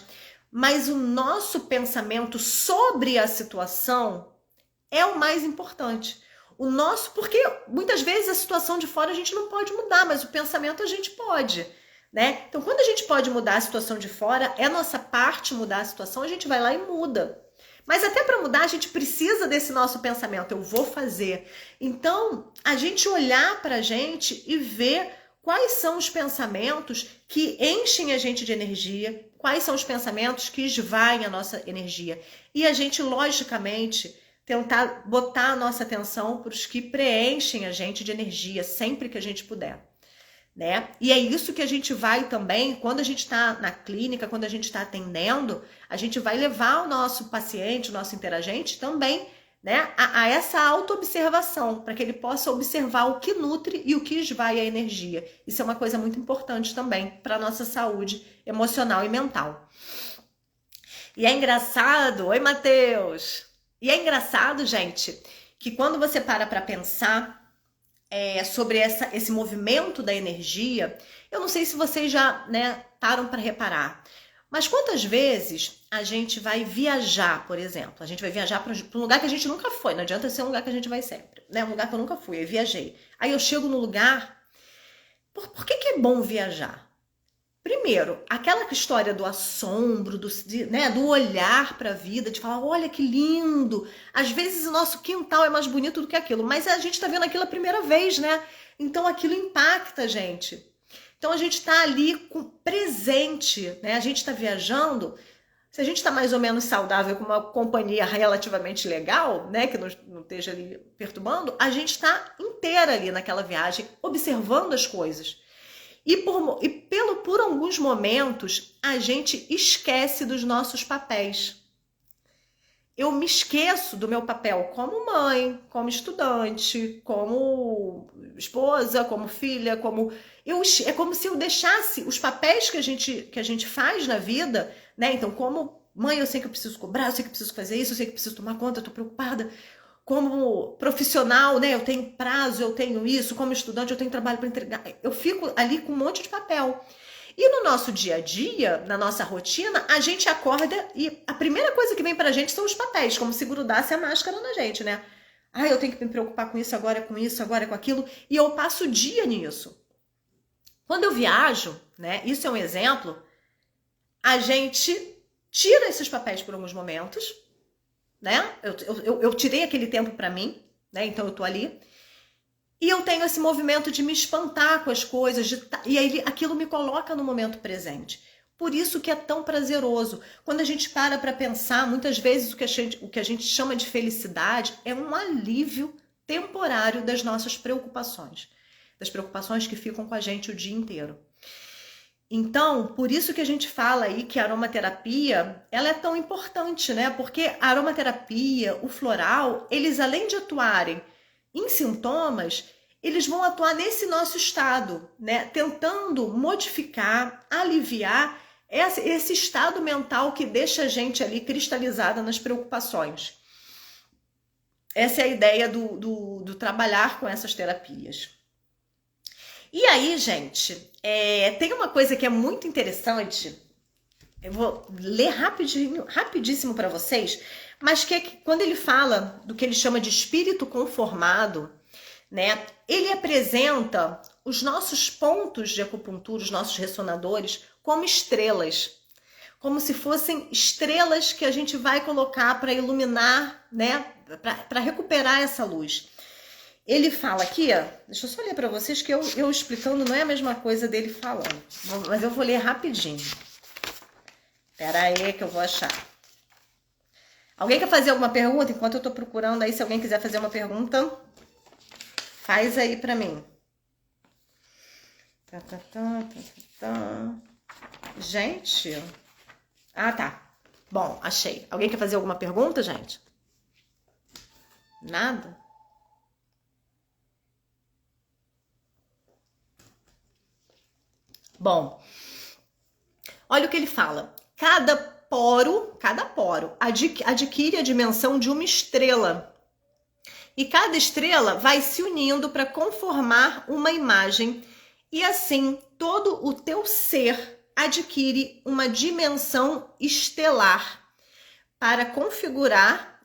Mas o nosso pensamento sobre a situação é o mais importante. O nosso, porque muitas vezes a situação de fora a gente não pode mudar, mas o pensamento a gente pode, né? Então, quando a gente pode mudar a situação de fora, é nossa parte mudar a situação, a gente vai lá e muda. Mas até para mudar, a gente precisa desse nosso pensamento, eu vou fazer. Então, a gente olhar para a gente e ver quais são os pensamentos que enchem a gente de energia, quais são os pensamentos que esvaem a nossa energia. E a gente, logicamente, tentar botar a nossa atenção para os que preenchem a gente de energia, sempre que a gente puder. Né? E é isso que a gente vai também, quando a gente está na clínica, quando a gente está atendendo, a gente vai levar o nosso paciente, o nosso interagente também, né, a essa autoobservação, para que ele possa observar o que nutre e o que esvai a energia. Isso é uma coisa muito importante também para a nossa saúde emocional e mental. E é engraçado, oi Matheus! E é engraçado, gente, que quando você para pensar sobre esse movimento da energia, eu não sei se vocês já, né, param para reparar, mas quantas vezes a gente vai viajar, por exemplo, a gente vai viajar para um lugar que a gente nunca foi, não adianta ser um lugar que a gente vai sempre, né, um lugar que eu nunca fui, eu viajei, aí eu chego no lugar, por que é bom viajar? Primeiro, aquela história do assombro, do olhar para a vida, de falar, olha que lindo. Às vezes o nosso quintal é mais bonito do que aquilo, mas a gente está vendo aquilo a primeira vez, né? Então aquilo impacta a gente. Então a gente está ali presente, né? A gente está viajando. Se a gente está mais ou menos saudável, com uma companhia relativamente legal, né? Que não esteja ali perturbando, a gente está inteira ali naquela viagem, observando as coisas. E por alguns momentos, a gente esquece dos nossos papéis. Eu me esqueço do meu papel como mãe, como estudante, como esposa, como filha, é como se eu deixasse os papéis que a gente faz na vida, né? Então, como mãe, eu sei que eu preciso cobrar, eu sei que eu preciso fazer isso, eu sei que eu preciso tomar conta, eu tô preocupada. Como profissional, né, eu tenho prazo, eu tenho isso, como estudante eu tenho trabalho para entregar, eu fico ali com um monte de papel. E no nosso dia a dia, na nossa rotina, a gente acorda e a primeira coisa que vem pra gente são os papéis, como se grudasse a máscara na gente, né? Ah, eu tenho que me preocupar com isso, agora é com aquilo, e eu passo o dia nisso. Quando eu viajo, né, isso é um exemplo, a gente tira esses papéis por alguns momentos, né? Eu tirei aquele tempo para mim, né? Então eu tô ali e eu tenho esse movimento de me espantar com as coisas, e aí aquilo me coloca no momento presente. Por isso que é tão prazeroso. Quando a gente para pensar, muitas vezes o que a gente chama de felicidade é um alívio temporário das nossas preocupações, das preocupações que ficam com a gente o dia inteiro. Então, por isso que a gente fala aí que a aromaterapia, ela é tão importante, né? Porque a aromaterapia, o floral, eles além de atuarem em sintomas, eles vão atuar nesse nosso estado, né? Tentando modificar, aliviar esse estado mental que deixa a gente ali cristalizada nas preocupações. Essa é a ideia do trabalhar com essas terapias. E aí, gente, tem uma coisa que é muito interessante, eu vou ler rapidíssimo para vocês, mas que é que quando ele fala do que ele chama de espírito conformado, né, ele apresenta os nossos pontos de acupuntura, os nossos ressonadores, como estrelas, como se fossem estrelas que a gente vai colocar para iluminar, né, para recuperar essa luz. Ele fala aqui, ó, deixa eu só ler para vocês que eu explicando não é a mesma coisa dele falando, mas eu vou ler rapidinho. Espera aí que eu vou achar. Alguém quer fazer alguma pergunta? Enquanto eu tô procurando aí, se alguém quiser fazer uma pergunta, faz aí pra mim. Gente. Ah, tá. Bom, achei. Alguém quer fazer alguma pergunta, gente? Nada? Bom, olha o que ele fala. Cada poro adquire a dimensão de uma estrela. E cada estrela vai se unindo para conformar uma imagem. E assim, todo o teu ser adquire uma dimensão estelar para configurar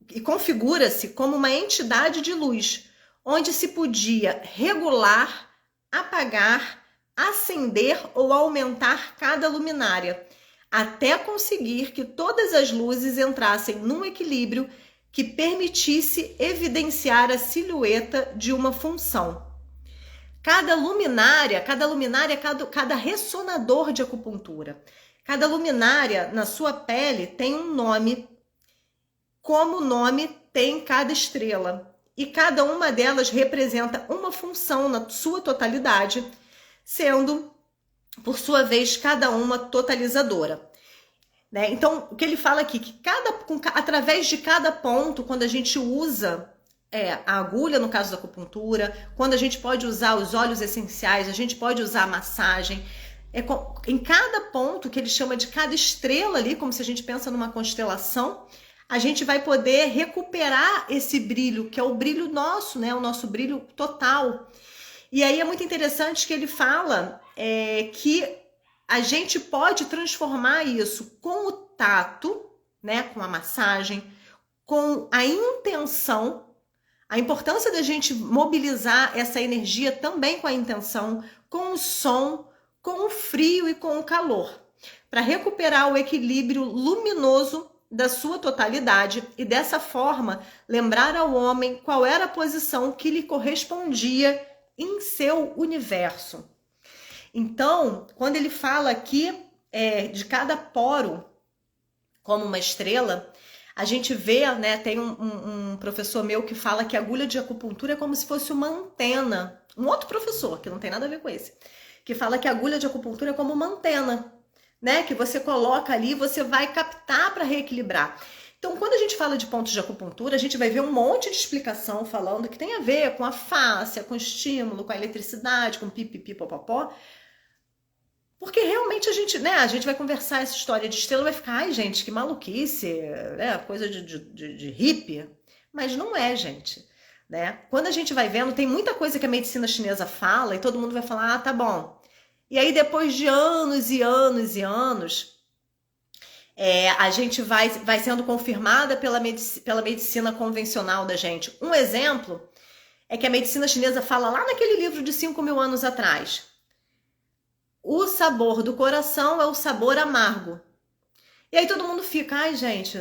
e configura-se como uma entidade de luz, onde se podia regular, apagar, acender ou aumentar cada luminária, até conseguir que todas as luzes entrassem num equilíbrio que permitisse evidenciar a silhueta de uma função. Cada luminária, cada ressonador de acupuntura, cada luminária na sua pele tem um nome, como nome tem cada estrela, e cada uma delas representa uma função na sua totalidade, sendo, por sua vez, cada uma totalizadora. Né? Então, o que ele fala aqui, que através de cada ponto, quando a gente usa a agulha, no caso da acupuntura, quando a gente pode usar os óleos essenciais, a gente pode usar a massagem, em cada ponto, que ele chama de cada estrela ali, como se a gente pensa numa constelação, a gente vai poder recuperar esse brilho, que é o brilho nosso, né? O nosso brilho total. E aí é muito interessante que ele fala que a gente pode transformar isso com o tato, né? Com a massagem, com a intenção, a importância da gente mobilizar essa energia também com a intenção, com o som, com o frio e com o calor, para recuperar o equilíbrio luminoso da sua totalidade e dessa forma lembrar ao homem qual era a posição que lhe correspondia em seu universo. Então, quando ele fala aqui de cada poro como uma estrela, a gente vê, né, tem um professor meu que fala que a agulha de acupuntura é como se fosse uma antena. Um outro professor, que não tem nada a ver com esse, que fala que a agulha de acupuntura é como uma antena, né, que você coloca ali, você vai captar para reequilibrar. Então, quando a gente fala de pontos de acupuntura, a gente vai ver um monte de explicação falando que tem a ver com a fáscia, com estímulo, com a eletricidade, com pipipi, popopó. Porque realmente a gente vai conversar essa história de estrela, vai ficar, ai gente, que maluquice, né, coisa de hippie. Mas não é, gente. Né? Quando a gente vai vendo, tem muita coisa que a medicina chinesa fala e todo mundo vai falar, ah, tá bom. E aí, depois de anos e anos e anos, a gente vai sendo confirmada pela medicina convencional da gente. Um exemplo é que a medicina chinesa fala lá naquele livro de 5.000 anos atrás. O sabor do coração é o sabor amargo. E aí todo mundo fica, ai gente,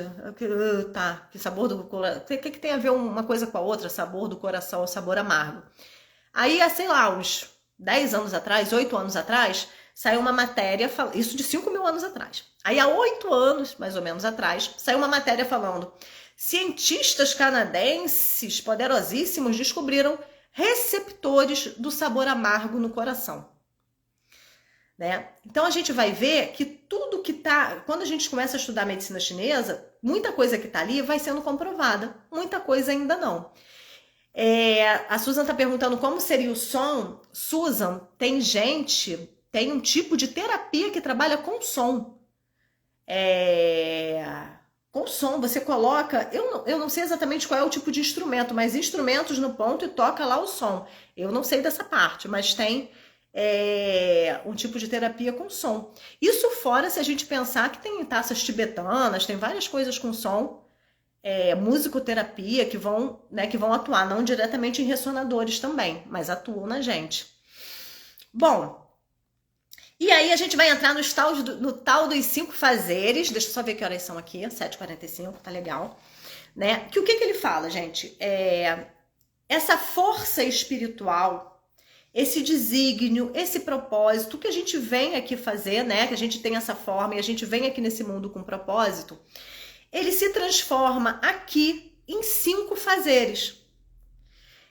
tá, que sabor do coração, o que tem a ver uma coisa com a outra, sabor do coração ou sabor amargo? Aí, sei lá, uns 10 anos atrás, 8 anos atrás, saiu uma matéria, isso de 5.000 anos atrás. Aí há 8 anos, mais ou menos atrás, saiu uma matéria falando, cientistas canadenses poderosíssimos descobriram receptores do sabor amargo no coração. Né? Então a gente vai ver que tudo que tá, quando a gente começa a estudar a medicina chinesa, muita coisa que tá ali vai sendo comprovada, muita coisa ainda não. A Susan tá perguntando como seria o som. Susan, tem um tipo de terapia que trabalha com som. Com som, você coloca, eu não sei exatamente qual é o tipo de instrumento, mas instrumentos no ponto e toca lá o som. Eu não sei dessa parte, mas tem um tipo de terapia com som. Isso fora se a gente pensar que tem taças tibetanas, tem várias coisas com som, musicoterapia que vão atuar, não diretamente em ressonadores também, mas atuam na gente. Bom, e aí a gente vai entrar no tal dos 5 fazeres, deixa eu só ver que horas são aqui, 7h45, tá legal, né? Que o que ele fala, gente? Essa força espiritual, esse desígnio, esse propósito que a gente vem aqui fazer, né? Que a gente tem essa forma e a gente vem aqui nesse mundo com propósito, ele se transforma aqui em 5 fazeres,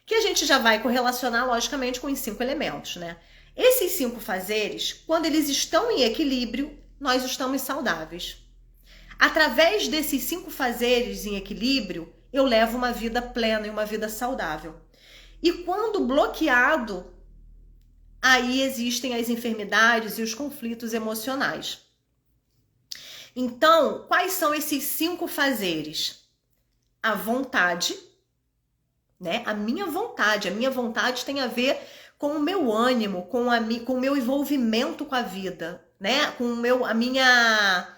que a gente já vai correlacionar, logicamente, com os 5 elementos, né? Esses 5 fazeres, quando eles estão em equilíbrio, nós estamos saudáveis. Através desses 5 fazeres em equilíbrio, eu levo uma vida plena e uma vida saudável. E quando bloqueado, aí existem as enfermidades e os conflitos emocionais. Então, quais são esses 5 fazeres? A vontade, né? A minha vontade tem a ver com o meu ânimo, com o meu envolvimento com a vida, né? Com a minha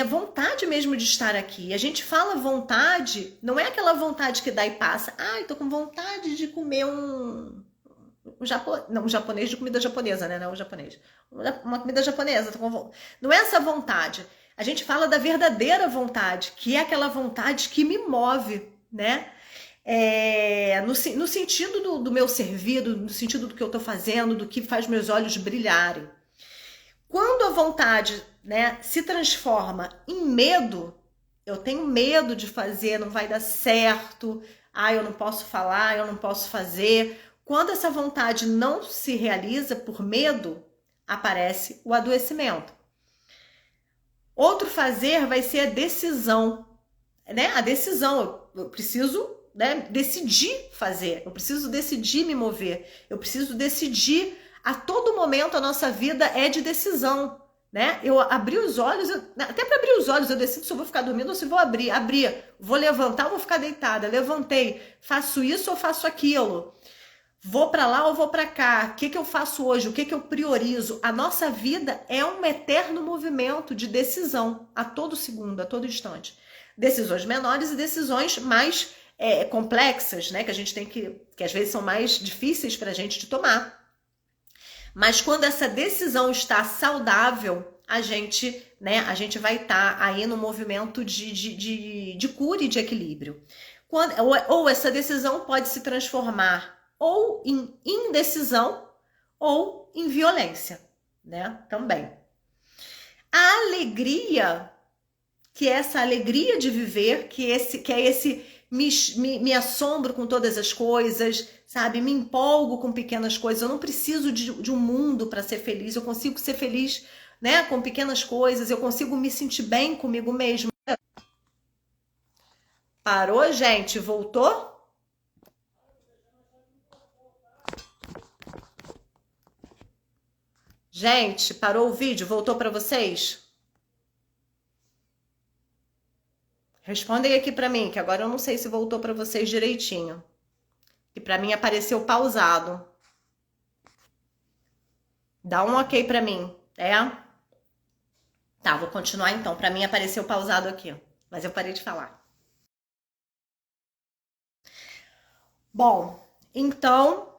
vontade mesmo de estar aqui. A gente fala vontade, não é aquela vontade que dá e passa. Ai, tô com vontade de comer um japonês de comida japonesa, né? Não, japonês. Uma comida japonesa. Não é essa vontade. A gente fala da verdadeira vontade, que é aquela vontade que me move, né? No sentido do meu servir, no sentido do que eu tô fazendo, do que faz meus olhos brilharem. Quando a vontade, né, se transforma em medo, eu tenho medo de fazer, não vai dar certo, eu não posso falar, eu não posso fazer. Quando essa vontade não se realiza por medo, aparece o adoecimento. Outro fazer vai ser a decisão, né? A decisão, eu preciso, né, decidir fazer, eu preciso decidir me mover, eu preciso decidir. A todo momento a nossa vida é de decisão, né? Eu abri os olhos, até para abrir os olhos eu decido se eu vou ficar dormindo ou se vou abrir, vou levantar ou vou ficar deitada, levantei, faço isso ou faço aquilo, vou para lá ou vou para cá, o que eu faço hoje, o que eu priorizo. A nossa vida é um eterno movimento de decisão, a todo segundo, a todo instante. Decisões menores e decisões mais complexas, né? Que a gente tem que às vezes são mais difíceis para a gente de tomar. Mas quando essa decisão está saudável, a gente vai estar aí no movimento de cura e de equilíbrio. Ou essa decisão pode se transformar ou em indecisão ou em violência, né? Também. A alegria, que é essa alegria de viver, que é esse me assombro com todas as coisas, sabe? Me empolgo com pequenas coisas. Eu não preciso de um mundo para ser feliz. Eu consigo ser feliz, né, com pequenas coisas. Eu consigo me sentir bem comigo mesmo. Parou, gente? Voltou? Gente, parou o vídeo? Voltou para vocês? Respondem aqui para mim, que agora eu não sei se voltou para vocês direitinho. E para mim apareceu pausado. Dá um ok para mim, Tá, vou continuar então. Para mim apareceu pausado aqui, mas eu parei de falar. Bom, então,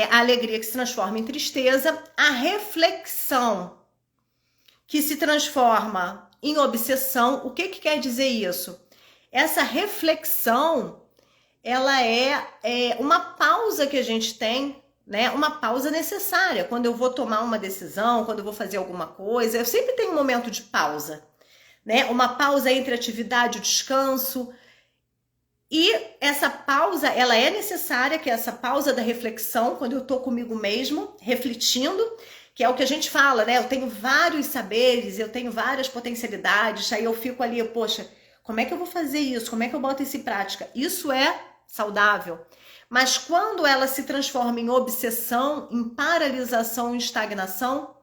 a alegria que se transforma em tristeza, a reflexão que se transforma em obsessão. O que quer dizer isso? Essa reflexão, ela é uma pausa que a gente tem, né? Uma pausa necessária. Quando eu vou tomar uma decisão, quando eu vou fazer alguma coisa, eu sempre tenho um momento de pausa, né? Uma pausa entre atividade e descanso. E essa pausa, ela é necessária, que é essa pausa da reflexão, quando eu tô comigo mesmo, refletindo, que é o que a gente fala, né? Eu tenho vários saberes, eu tenho várias potencialidades, aí eu fico ali, poxa, como é que eu vou fazer isso? Como é que eu boto isso em prática? Isso é saudável. Mas quando ela se transforma em obsessão, em paralisação, em estagnação,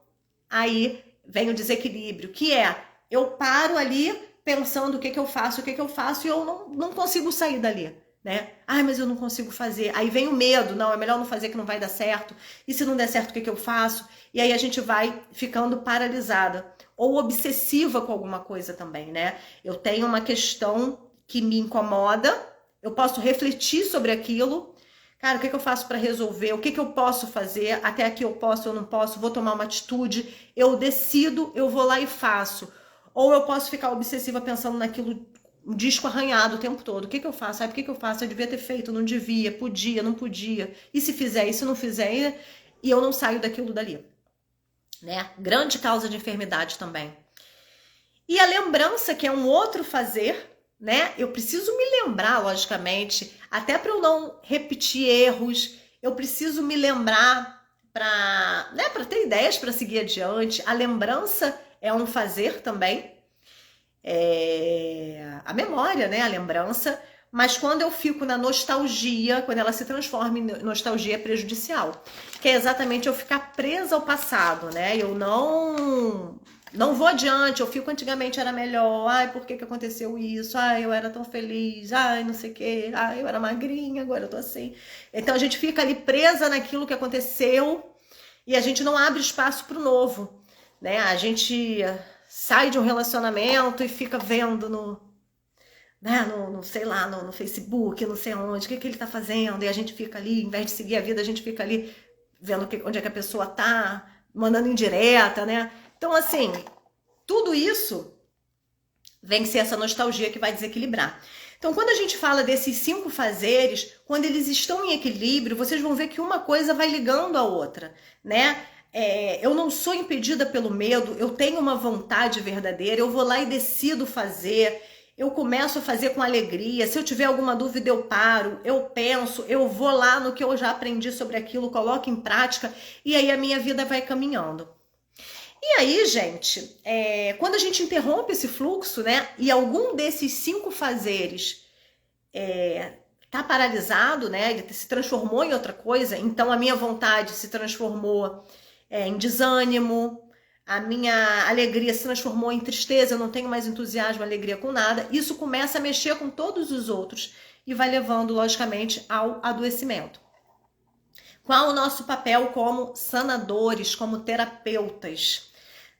aí vem o desequilíbrio, que é, eu paro ali pensando o que eu faço e eu não consigo sair dali, né? Ai, mas eu não consigo fazer. Aí vem o medo, não, é melhor não fazer que não vai dar certo. E se não der certo, o que eu faço? E aí a gente vai ficando paralisada ou obsessiva com alguma coisa também, né? Eu tenho uma questão que me incomoda, eu posso refletir sobre aquilo. Cara, o que eu faço para resolver? O que eu posso fazer? Até aqui eu posso, eu não posso, vou tomar uma atitude, eu decido, eu vou lá e faço. Ou eu posso ficar obsessiva pensando naquilo, um disco arranhado o tempo todo. O que eu faço? Por que eu faço? Eu devia ter feito, não devia, podia, não podia. E se fizer, e se não fizer? E eu não saio daquilo dali, né? Grande causa de enfermidade também. E a lembrança, que é um outro fazer, né? Eu preciso me lembrar, logicamente, até para eu não repetir erros, eu preciso me lembrar para, né, para ter ideias para seguir adiante. A lembrança é um fazer também, a memória, né? A lembrança. Mas quando eu fico na nostalgia, quando ela se transforma em nostalgia, é prejudicial. Que é exatamente eu ficar presa ao passado, né? Eu não vou adiante, eu fico antigamente era melhor. Ai, por que que aconteceu isso? Ai, eu era tão feliz. Ai, não sei o quê. Ai, eu era magrinha, agora eu tô assim. Então a gente fica ali presa naquilo que aconteceu e a gente não abre espaço para o novo, né? A gente sai de um relacionamento e fica vendo né, sei lá, no Facebook, não sei onde, o que ele tá fazendo, e a gente fica ali, em vez de seguir a vida, a gente fica ali vendo onde é que a pessoa tá, mandando indireta, né? Então, assim, tudo isso vem ser essa nostalgia que vai desequilibrar. Então, quando a gente fala desses 5 fazeres, quando eles estão em equilíbrio, vocês vão ver que uma coisa vai ligando a outra, né? Eu não sou impedida pelo medo, eu tenho uma vontade verdadeira, eu vou lá e decido fazer, eu começo a fazer com alegria. Se eu tiver alguma dúvida, eu paro, eu penso, eu vou lá no que eu já aprendi sobre aquilo, coloco em prática e aí a minha vida vai caminhando. E aí, gente, quando a gente interrompe esse fluxo, né, e algum desses 5 fazeres tá paralisado, né, ele se transformou em outra coisa, então a minha vontade se transformou em desânimo, a minha alegria se transformou em tristeza, eu não tenho mais entusiasmo, alegria com nada. Isso começa a mexer com todos os outros e vai levando, logicamente, ao adoecimento. Qual o nosso papel como sanadores, como terapeutas,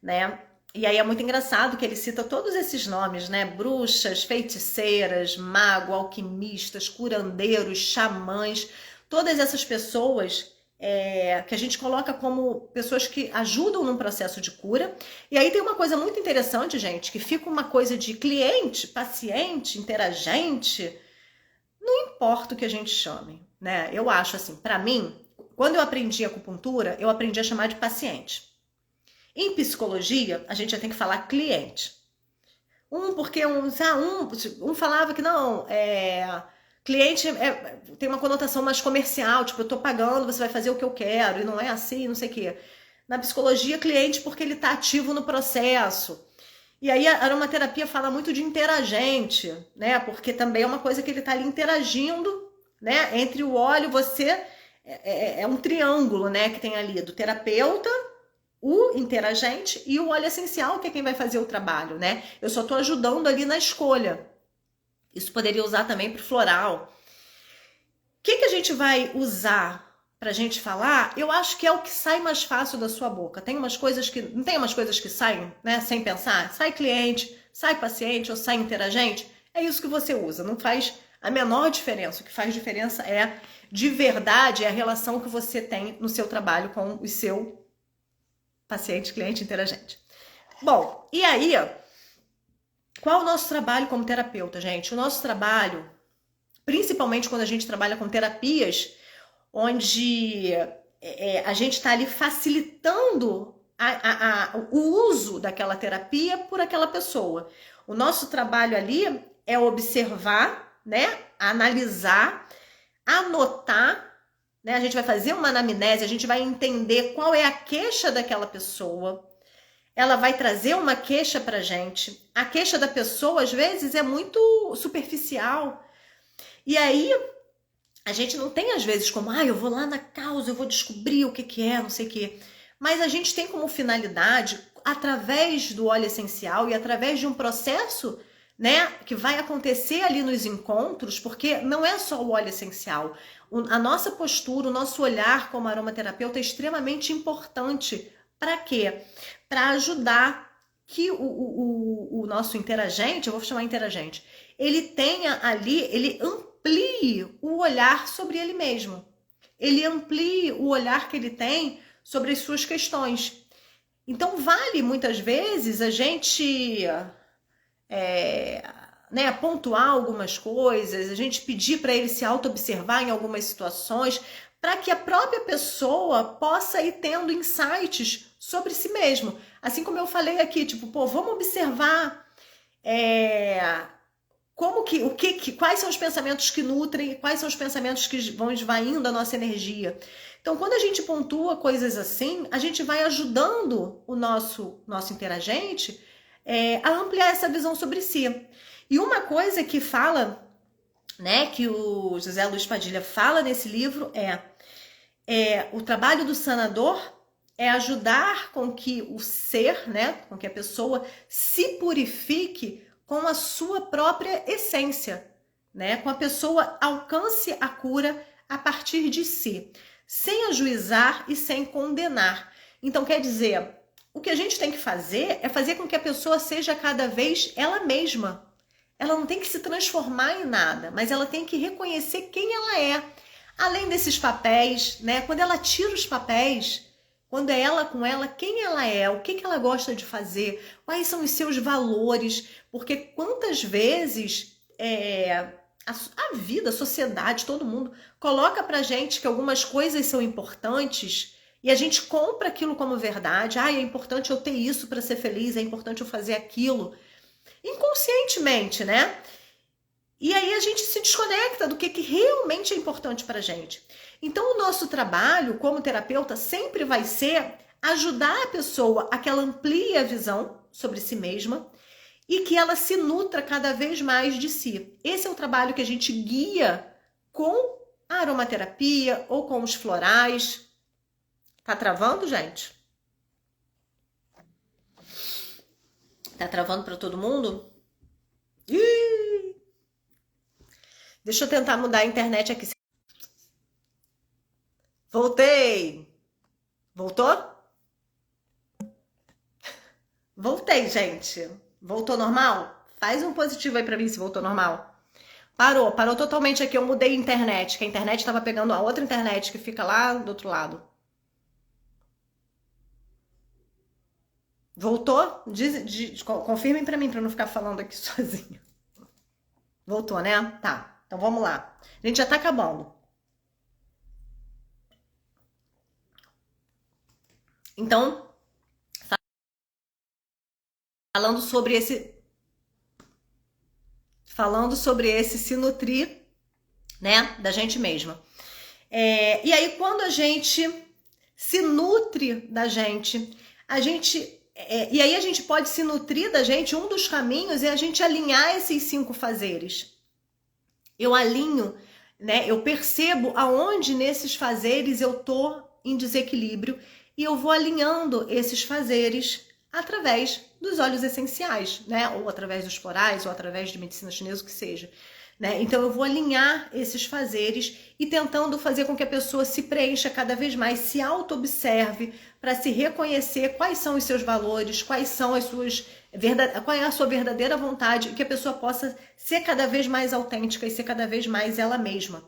né? E aí é muito engraçado que ele cita todos esses nomes, né? Bruxas, feiticeiras, mago, alquimistas, curandeiros, xamãs, todas essas pessoas que a gente coloca como pessoas que ajudam num processo de cura. E aí tem uma coisa muito interessante, gente, que fica uma coisa de cliente, paciente, interagente, não importa o que a gente chame, né? Eu acho assim, para mim, quando eu aprendi acupuntura, eu aprendi a chamar de paciente. Em psicologia, a gente já tem que falar cliente. Porque um falava que não, cliente tem uma conotação mais comercial, tipo, eu tô pagando, você vai fazer o que eu quero, e não é assim, não sei o quê. Na psicologia, cliente porque ele tá ativo no processo. E aí a aromaterapia fala muito de interagente, né? Porque também é uma coisa que ele tá ali interagindo, né? Entre o óleo, você é um triângulo, né? Que tem ali do terapeuta, o interagente e o óleo essencial, que é quem vai fazer o trabalho, né? Eu só tô ajudando ali na escolha. Isso poderia usar também para o floral. O que a gente vai usar pra gente falar? Eu acho que é o que sai mais fácil da sua boca. Tem umas coisas que não tem umas coisas que saem, né, sem pensar. Sai cliente, sai paciente ou sai interagente. É isso que você usa. Não faz a menor diferença. O que faz diferença é de verdade a relação que você tem no seu trabalho com o seu paciente, cliente, interagente. Bom, e aí, qual é o nosso trabalho como terapeuta, gente? O nosso trabalho, principalmente quando a gente trabalha com terapias, onde a gente está ali facilitando o uso daquela terapia por aquela pessoa. O nosso trabalho ali é observar, né, analisar, anotar, né? A gente vai fazer uma anamnese, a gente vai entender qual é a queixa daquela pessoa. Ela vai trazer uma queixa pra gente. A queixa da pessoa, às vezes, é muito superficial. E aí, a gente não tem, às vezes, como, eu vou lá na causa, eu vou descobrir o que é, não sei o quê. Mas a gente tem como finalidade, através do óleo essencial e através de um processo, né, que vai acontecer ali nos encontros, porque não é só o óleo essencial. A nossa postura, o nosso olhar como aromaterapeuta é extremamente importante. Para quê? Para ajudar que o nosso interagente, eu vou chamar interagente, ele tenha ali, ele amplie o olhar sobre ele mesmo. Ele amplie o olhar que ele tem sobre as suas questões. Então, vale muitas vezes a gente né, pontuar algumas coisas, a gente pedir para ele se auto-observar em algumas situações, para que a própria pessoa possa ir tendo insights sobre si mesmo. Assim como eu falei aqui, tipo, pô, vamos observar quais são os pensamentos que nutrem, quais são os pensamentos que vão esvaindo a nossa energia. Então, quando a gente pontua coisas assim, a gente vai ajudando o nosso interagente a ampliar essa visão sobre si. E uma coisa que fala, né, que o José Luiz Padilha fala nesse livro o trabalho do sanador é ajudar com que o ser, né, com que a pessoa se purifique com a sua própria essência, né, com a pessoa alcance a cura a partir de si, sem ajuizar e sem condenar. Então, quer dizer, o que a gente tem que fazer é fazer com que a pessoa seja cada vez ela mesma. Ela não tem que se transformar em nada, mas ela tem que reconhecer quem ela é. Além desses papéis, né? Quando ela tira os papéis, quando é ela com ela, quem ela é, o que ela gosta de fazer, quais são os seus valores, porque quantas vezes a vida, a sociedade, todo mundo coloca pra gente que algumas coisas são importantes e a gente compra aquilo como verdade. É importante eu ter isso para ser feliz, é importante eu fazer aquilo. Inconscientemente, né? E aí a gente se desconecta do que realmente é importante pra gente. Então o nosso trabalho como terapeuta sempre vai ser ajudar a pessoa a que ela amplie a visão sobre si mesma e que ela se nutra cada vez mais de si. Esse é o trabalho que a gente guia com a aromaterapia ou com os florais. Tá travando, gente? Tá travando para todo mundo? Ih! Deixa eu tentar mudar a internet aqui. Voltei! Voltou? Voltei, gente. Voltou normal? Faz um positivo aí pra mim se voltou normal. Parou totalmente aqui. Eu mudei a internet, que a internet tava pegando a outra internet que fica lá do outro lado. Voltou? Confirmem pra mim, pra eu não ficar falando aqui sozinho. Voltou, né? Tá. Então vamos lá. A gente já tá acabando. Então, falando sobre esse se nutrir, né, da gente mesma. E aí, quando a gente se nutre da gente, e aí a gente pode se nutrir da gente, um dos caminhos é a gente alinhar esses 5 fazeres. Eu alinho, né, eu percebo aonde nesses fazeres eu tô em desequilíbrio e eu vou alinhando esses fazeres através dos óleos essenciais, né? Ou através dos florais, ou através de medicina chinesa, o que seja. Né? Então eu vou alinhar esses fazeres e tentando fazer com que a pessoa se preencha cada vez mais, se auto-observe para se reconhecer quais são os seus valores, qual é a sua verdadeira vontade e que a pessoa possa ser cada vez mais autêntica e ser cada vez mais ela mesma.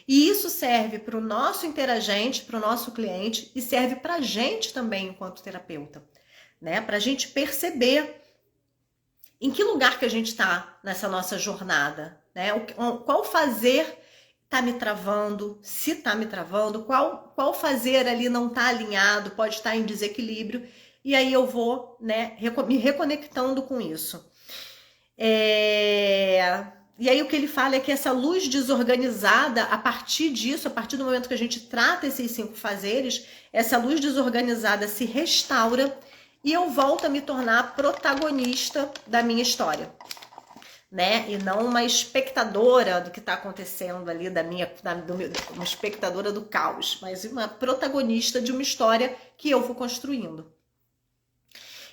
E isso serve para o nosso interagente, para o nosso cliente e serve para a gente também enquanto terapeuta, né? Para a gente perceber em que lugar que a gente está nessa nossa jornada, né? Qual fazer está me travando, se está me travando, qual fazer ali não está alinhado, pode estar em desequilíbrio, e aí eu vou, né, me reconectando com isso. E aí o que ele fala é que essa luz desorganizada, a partir disso, a partir do momento que a gente trata esses 5 fazeres, essa luz desorganizada se restaura e eu volto a me tornar protagonista da minha história, né? E não uma espectadora do que está acontecendo ali, uma espectadora do caos, mas uma protagonista de uma história que eu vou construindo.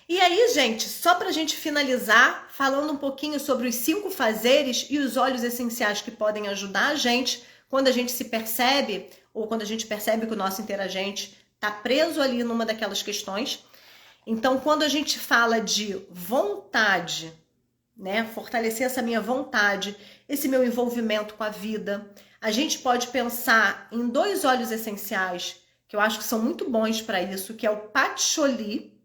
E aí, gente, só pra gente finalizar, falando um pouquinho sobre os 5 fazeres e os óleos essenciais que podem ajudar a gente quando a gente se percebe, ou quando a gente percebe que o nosso interagente está preso ali numa daquelas questões. Então, quando a gente fala de vontade, né, fortalecer essa minha vontade, esse meu envolvimento com a vida, a gente pode pensar em 2 óleos essenciais que eu acho que são muito bons para isso, que é o patchouli,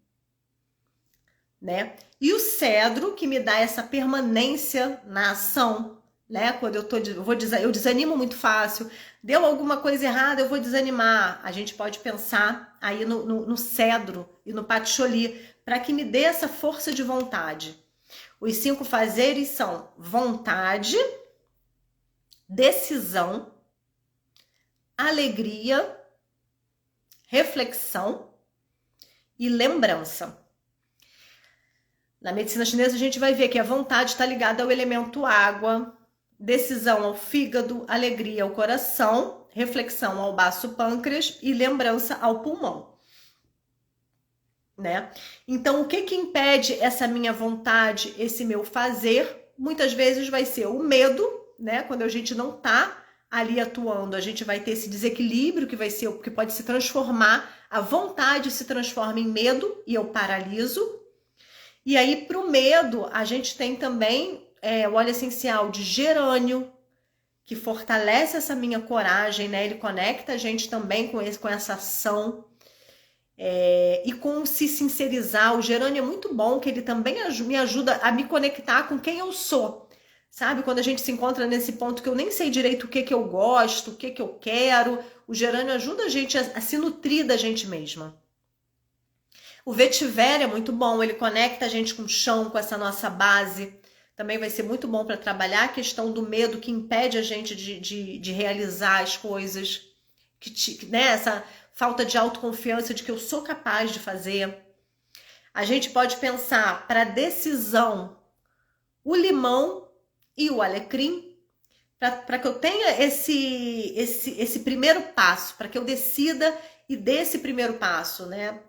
né, E o cedro, que me dá essa permanência na ação, né? Quando eu desanimo muito fácil, deu alguma coisa errada, eu vou desanimar. A gente pode pensar aí no cedro e no patchouli, para que me dê essa força de vontade. Os 5 fazeres são vontade, decisão, alegria, reflexão e lembrança. Na medicina chinesa a gente vai ver que a vontade está ligada ao elemento água, decisão ao fígado, alegria ao coração, reflexão ao baço pâncreas e lembrança ao pulmão, né? Então, o que impede essa minha vontade, esse meu fazer? Muitas vezes vai ser o medo, né? Quando a gente não tá ali atuando, a gente vai ter esse desequilíbrio que vai ser, que pode se transformar, a vontade se transforma em medo e eu paraliso. E aí, para o medo, a gente tem também o óleo essencial de gerânio, que fortalece essa minha coragem, né? Ele conecta a gente também com essa ação. E com se sincerizar. O gerânio é muito bom, que ele também me ajuda a me conectar com quem eu sou. Sabe? Quando a gente se encontra nesse ponto que eu nem sei direito o que eu gosto, o que eu quero, o gerânio ajuda a gente a se nutrir da gente mesma. O vetiver é muito bom, ele conecta a gente com o chão, com essa nossa base. Também vai ser muito bom para trabalhar a questão do medo que impede a gente de realizar as coisas. Né? Essa falta de autoconfiança de que eu sou capaz de fazer. A gente pode pensar para decisão o limão e o alecrim, para que eu tenha esse primeiro passo, para que eu decida e dê esse primeiro passo, né?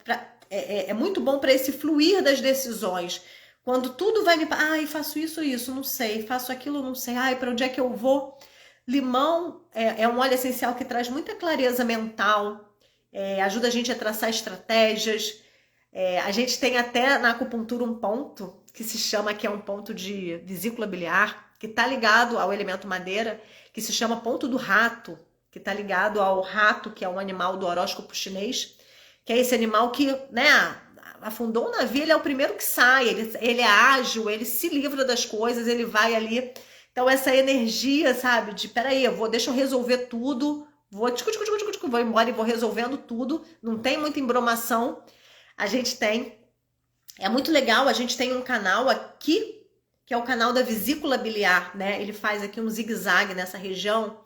É muito bom para esse fluir das decisões. Quando tudo vai me... Ai, faço isso, não sei. Faço aquilo, não sei. Ai, para onde é que eu vou? Limão é um óleo essencial que traz muita clareza mental, ajuda a gente a traçar estratégias. A gente tem até na acupuntura um ponto que se chama, que é um ponto de vesícula biliar, que está ligado ao elemento madeira, que se chama ponto do rato, que está ligado ao rato, que é um animal do horóscopo chinês, que é esse animal que, né, afundou um navio, ele é o primeiro que sai, ele é ágil, ele se livra das coisas, ele vai ali. Então essa energia, sabe, de peraí, deixa eu resolver tudo, vou embora e vou resolvendo tudo, não tem muita embromação. A gente tem, é muito legal, a gente tem um canal aqui, que é o canal da vesícula biliar, né? Ele faz aqui um zigue-zague nessa região.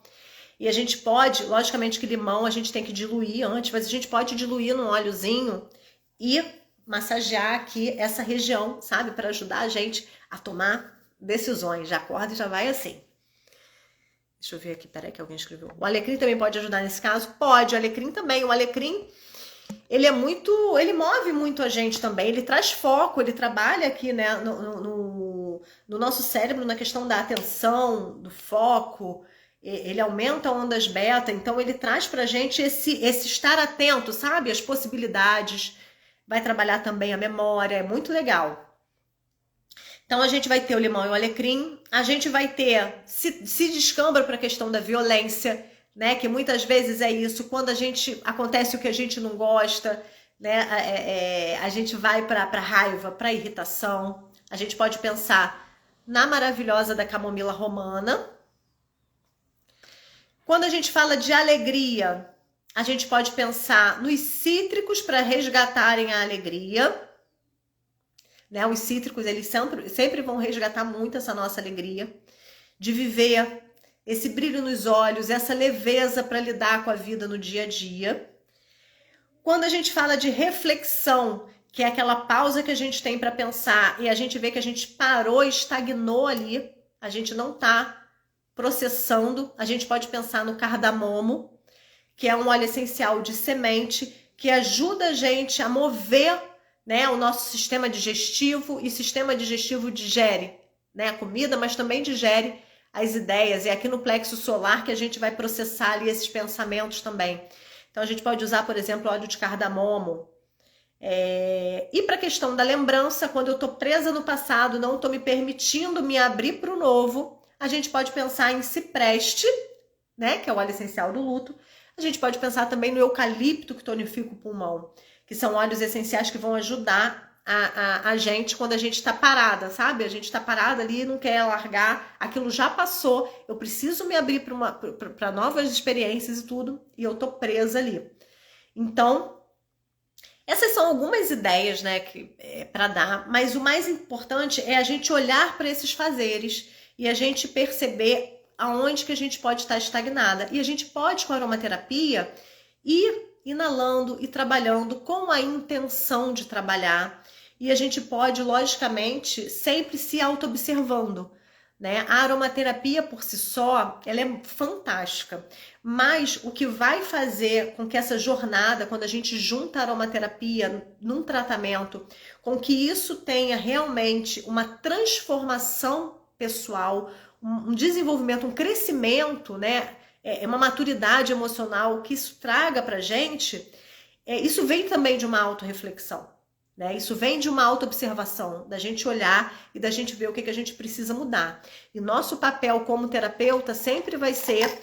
E a gente pode, logicamente que limão a gente tem que diluir antes, mas a gente pode diluir num óleozinho e massagear aqui essa região, sabe? Para ajudar a gente a tomar decisões. Já acorda e já vai assim. Deixa eu ver aqui, peraí que alguém escreveu. O alecrim também pode ajudar nesse caso? Pode, o alecrim também. O alecrim, ele move muito a gente também, ele traz foco, ele trabalha aqui, né, no nosso cérebro na questão da atenção, do foco, ele aumenta ondas beta, então ele traz pra gente esse estar atento, sabe, as possibilidades, vai trabalhar também a memória, é muito legal. Então a gente vai ter o limão e o alecrim, a gente vai ter, se descambra para a questão da violência, né? Que muitas vezes é isso, quando acontece o que a gente não gosta, né? A gente vai para raiva, para irritação. A gente pode pensar na maravilhosa da camomila romana. Quando a gente fala de alegria, a gente pode pensar nos cítricos para resgatarem a alegria. Né? Os cítricos, eles sempre vão resgatar muito essa nossa alegria de viver, esse brilho nos olhos, essa leveza para lidar com a vida no dia a dia. Quando a gente fala de reflexão, que é aquela pausa que a gente tem para pensar e a gente vê que a gente parou, estagnou ali, a gente não está processando, a gente pode pensar no cardamomo, que é um óleo essencial de semente, que ajuda a gente a mover, né, o nosso sistema digestivo, e sistema digestivo digere, né, a comida, mas também digere as ideias, e aqui no plexo solar que a gente vai processar ali esses pensamentos também. Então a gente pode usar, por exemplo, óleo de cardamomo. E para a questão da lembrança, quando eu estou presa no passado, não estou me permitindo me abrir para o novo, a gente pode pensar em cipreste, né, que é o óleo essencial do luto. A gente pode pensar também no eucalipto, que tonifica o pulmão, que são óleos essenciais que vão ajudar a gente quando a gente está parada, sabe? A gente está parada ali e não quer largar, aquilo já passou, eu preciso me abrir para novas experiências e tudo, e eu tô presa ali. Então, essas são algumas ideias, né, para dar, mas o mais importante é a gente olhar para esses fazeres e a gente perceber aonde que a gente pode estar estagnada. E a gente pode, com a aromaterapia, ir inalando e trabalhando com a intenção de trabalhar. E a gente pode, logicamente, sempre se auto-observando, né? A aromaterapia por si só, ela é fantástica. Mas o que vai fazer com que essa jornada, quando a gente junta a aromaterapia num tratamento, com que isso tenha realmente uma transformação pessoal, um desenvolvimento, um crescimento, né? Uma maturidade emocional que isso traga pra gente, isso vem também de uma autorreflexão, né? Isso vem de uma autoobservação, da gente olhar e da gente ver o que a gente precisa mudar. E nosso papel como terapeuta sempre vai ser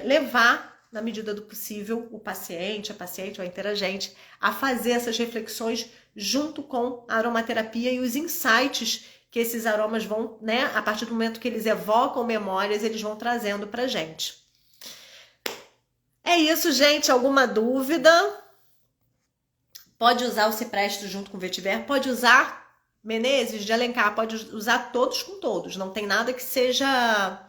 levar, na medida do possível, o paciente, a interagente, a fazer essas reflexões junto com a aromaterapia e os insights que esses aromas vão, né, a partir do momento que eles evocam memórias, eles vão trazendo pra gente. É isso, gente. Alguma dúvida? Pode usar o cipresto junto com o vetiver, pode usar Menezes de Alencar, pode usar todos com todos. Não tem nada que seja...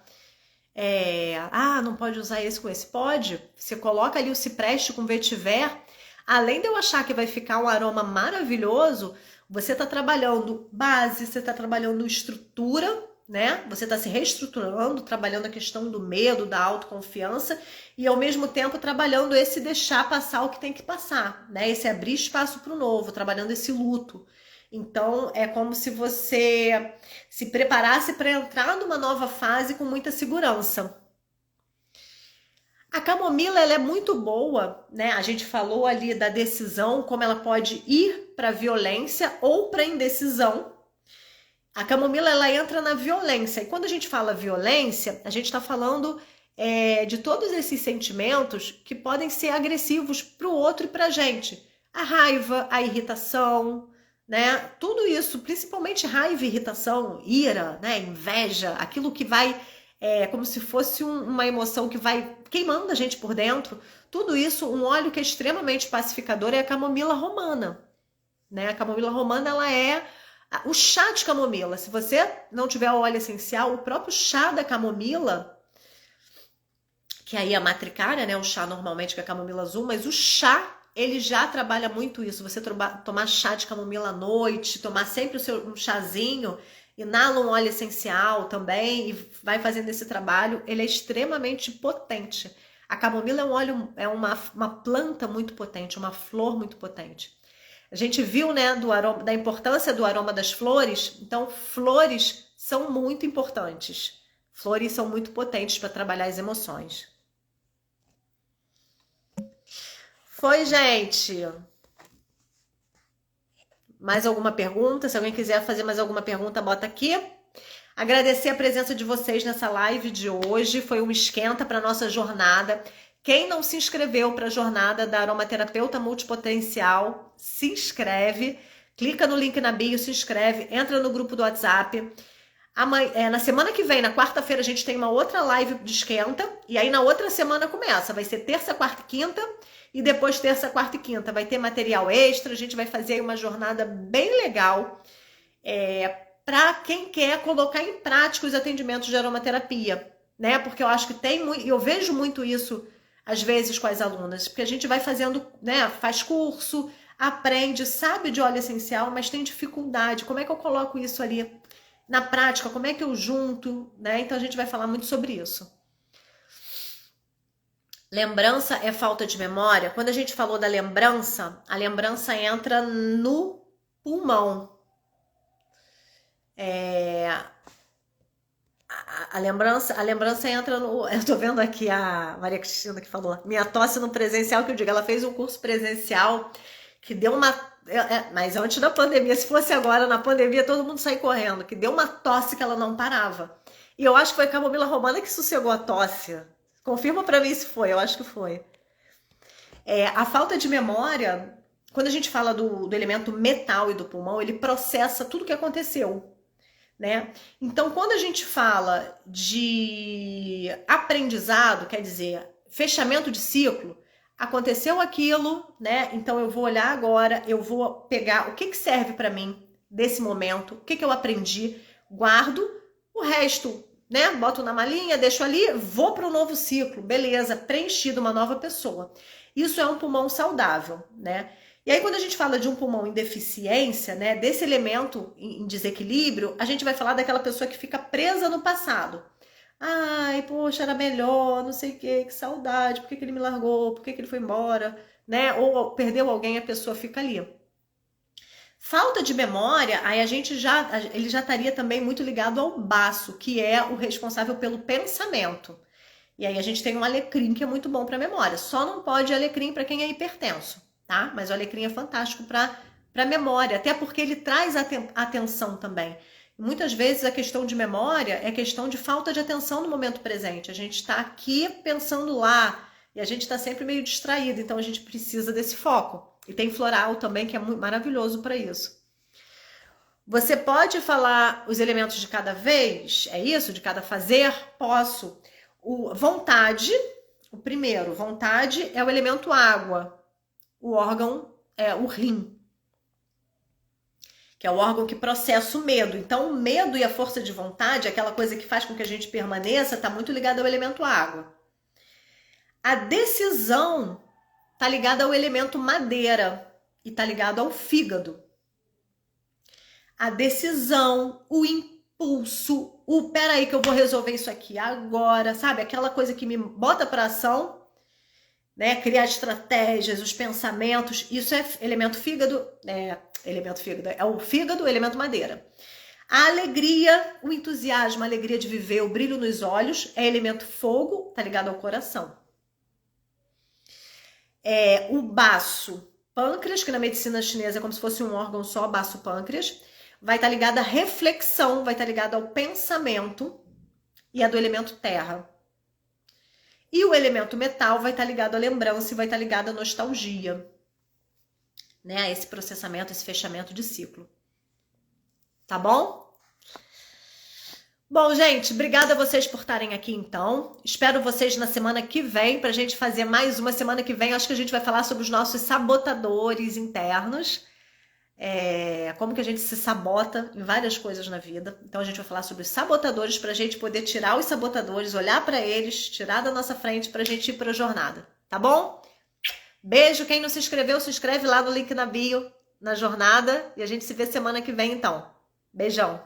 não pode usar esse com esse. Pode. Você coloca ali o cipreste com vetiver. Além de eu achar que vai ficar um aroma maravilhoso, você está trabalhando base, você está trabalhando estrutura, né? Você está se reestruturando, trabalhando a questão do medo, da autoconfiança e ao mesmo tempo trabalhando esse deixar passar o que tem que passar, né? Esse abrir espaço para o novo, trabalhando esse luto. Então é como se você se preparasse para entrar numa nova fase com muita segurança. A camomila, ela é muito boa, né? A gente falou ali da decisão, como ela pode ir para violência ou para indecisão. A camomila, ela entra na violência. E quando a gente fala violência, a gente está falando de todos esses sentimentos que podem ser agressivos para o outro e para a gente. A raiva, a irritação, né? Tudo isso, principalmente raiva, irritação, ira, né? Inveja, aquilo que vai... como se fosse uma emoção que vai queimando a gente por dentro. Tudo isso, um óleo que é extremamente pacificador é a camomila romana, né? A camomila romana, ela é o chá de camomila. Se você não tiver o óleo essencial, o próprio chá da camomila, que aí é a matricária, né? O chá normalmente que é a camomila azul, mas o chá, ele já trabalha muito isso. Você tomar chá de camomila à noite, tomar sempre um chazinho, inala um óleo essencial também e vai fazendo esse trabalho, ele é extremamente potente. A camomila é um óleo, é uma planta muito potente, uma flor muito potente. A gente viu, né, da importância do aroma das flores, então flores são muito importantes. Flores são muito potentes para trabalhar as emoções. Foi, gente! Mais alguma pergunta? Se alguém quiser fazer mais alguma pergunta, bota aqui. Agradecer a presença de vocês nessa live de hoje. Foi um esquenta para nossa jornada. Quem não se inscreveu para a jornada da aromaterapeuta multipotencial, se inscreve. Clica no link na bio, se inscreve. Entra no grupo do WhatsApp. Na semana que vem, na quarta-feira, a gente tem uma outra live de esquenta. E aí na outra semana começa. Vai ser terça, quarta e quinta. E depois terça, quarta e quinta vai ter material extra, a gente vai fazer uma jornada bem legal para quem quer colocar em prática os atendimentos de aromaterapia, né? Porque eu acho que eu vejo muito isso às vezes com as alunas, porque a gente vai fazendo, né? Faz curso, aprende, sabe de óleo essencial, mas tem dificuldade. Como é que eu coloco isso ali na prática? Como é que eu junto, né? Então a gente vai falar muito sobre isso. Lembrança é falta de memória. Quando a gente falou da lembrança, a lembrança entra no pulmão. A lembrança entra no... Eu tô vendo aqui a Maria Cristina que falou. Minha tosse no presencial, que eu digo, ela fez um curso presencial que deu uma... Mas antes da pandemia, se fosse agora, na pandemia, todo mundo sai correndo, que deu uma tosse que ela não parava. E eu acho que foi a camomila romana que sossegou a tosse. Confirma pra mim se foi, eu acho que foi. A falta de memória, quando a gente fala do elemento metal e do pulmão, ele processa tudo que aconteceu, né? Então, quando a gente fala de aprendizado, quer dizer, fechamento de ciclo, aconteceu aquilo, né? Então eu vou olhar agora, eu vou pegar o que serve para mim desse momento, o que eu aprendi, guardo, o resto, né? Boto na malinha, deixo ali, vou para o novo ciclo, beleza, preenchido, uma nova pessoa. Isso é um pulmão saudável, né? E aí, quando a gente fala de um pulmão em deficiência, né, desse elemento em desequilíbrio, a gente vai falar daquela pessoa que fica presa no passado. Ai, poxa, era melhor, não sei o que saudade, por que ele me largou, por que ele foi embora, né? Ou perdeu alguém, a pessoa fica ali. Falta de memória, aí ele já estaria também muito ligado ao baço, que é o responsável pelo pensamento. E aí a gente tem um alecrim que é muito bom para memória. Só não pode alecrim para quem é hipertenso, tá? Mas o alecrim é fantástico para memória, até porque ele traz atenção também. Muitas vezes a questão de memória é questão de falta de atenção no momento presente. A gente está aqui pensando lá e a gente está sempre meio distraído, então a gente precisa desse foco. E tem floral também que é muito maravilhoso para isso. Você pode falar os elementos de cada vez? É isso? De cada fazer? Posso. Vontade, o primeiro, vontade é o elemento água. O órgão é o rim, que é o órgão que processa o medo. Então, o medo e a força de vontade, aquela coisa que faz com que a gente permaneça, está muito ligada ao elemento água. A decisão está ligada ao elemento madeira e está ligado ao fígado. A decisão, o impulso, peraí que eu vou resolver isso aqui agora, sabe? Aquela coisa que me bota para ação, né? Criar estratégias, os pensamentos, isso é elemento fígado, é o fígado, o elemento madeira. A alegria, o entusiasmo, a alegria de viver, o brilho nos olhos, é elemento fogo, tá ligado ao coração. O baço, pâncreas, que na medicina chinesa é como se fosse um órgão só, baço pâncreas, vai estar ligado à reflexão, vai estar ligado ao pensamento e a do elemento terra. E o elemento metal vai estar ligado à lembrança e vai estar ligado à nostalgia, né? A esse processamento, esse fechamento de ciclo. Tá bom? Bom, gente, obrigada a vocês por estarem aqui, então. Espero vocês na semana que vem, pra gente fazer mais uma semana que vem. Acho que a gente vai falar sobre os nossos sabotadores internos. Como que a gente se sabota em várias coisas na vida. Então a gente vai falar sobre os sabotadores pra gente poder tirar os sabotadores, olhar pra eles, tirar da nossa frente pra gente ir pra jornada, tá bom? Beijo, quem não se inscreveu, se inscreve lá no link na bio, na jornada, e a gente se vê semana que vem então. Beijão!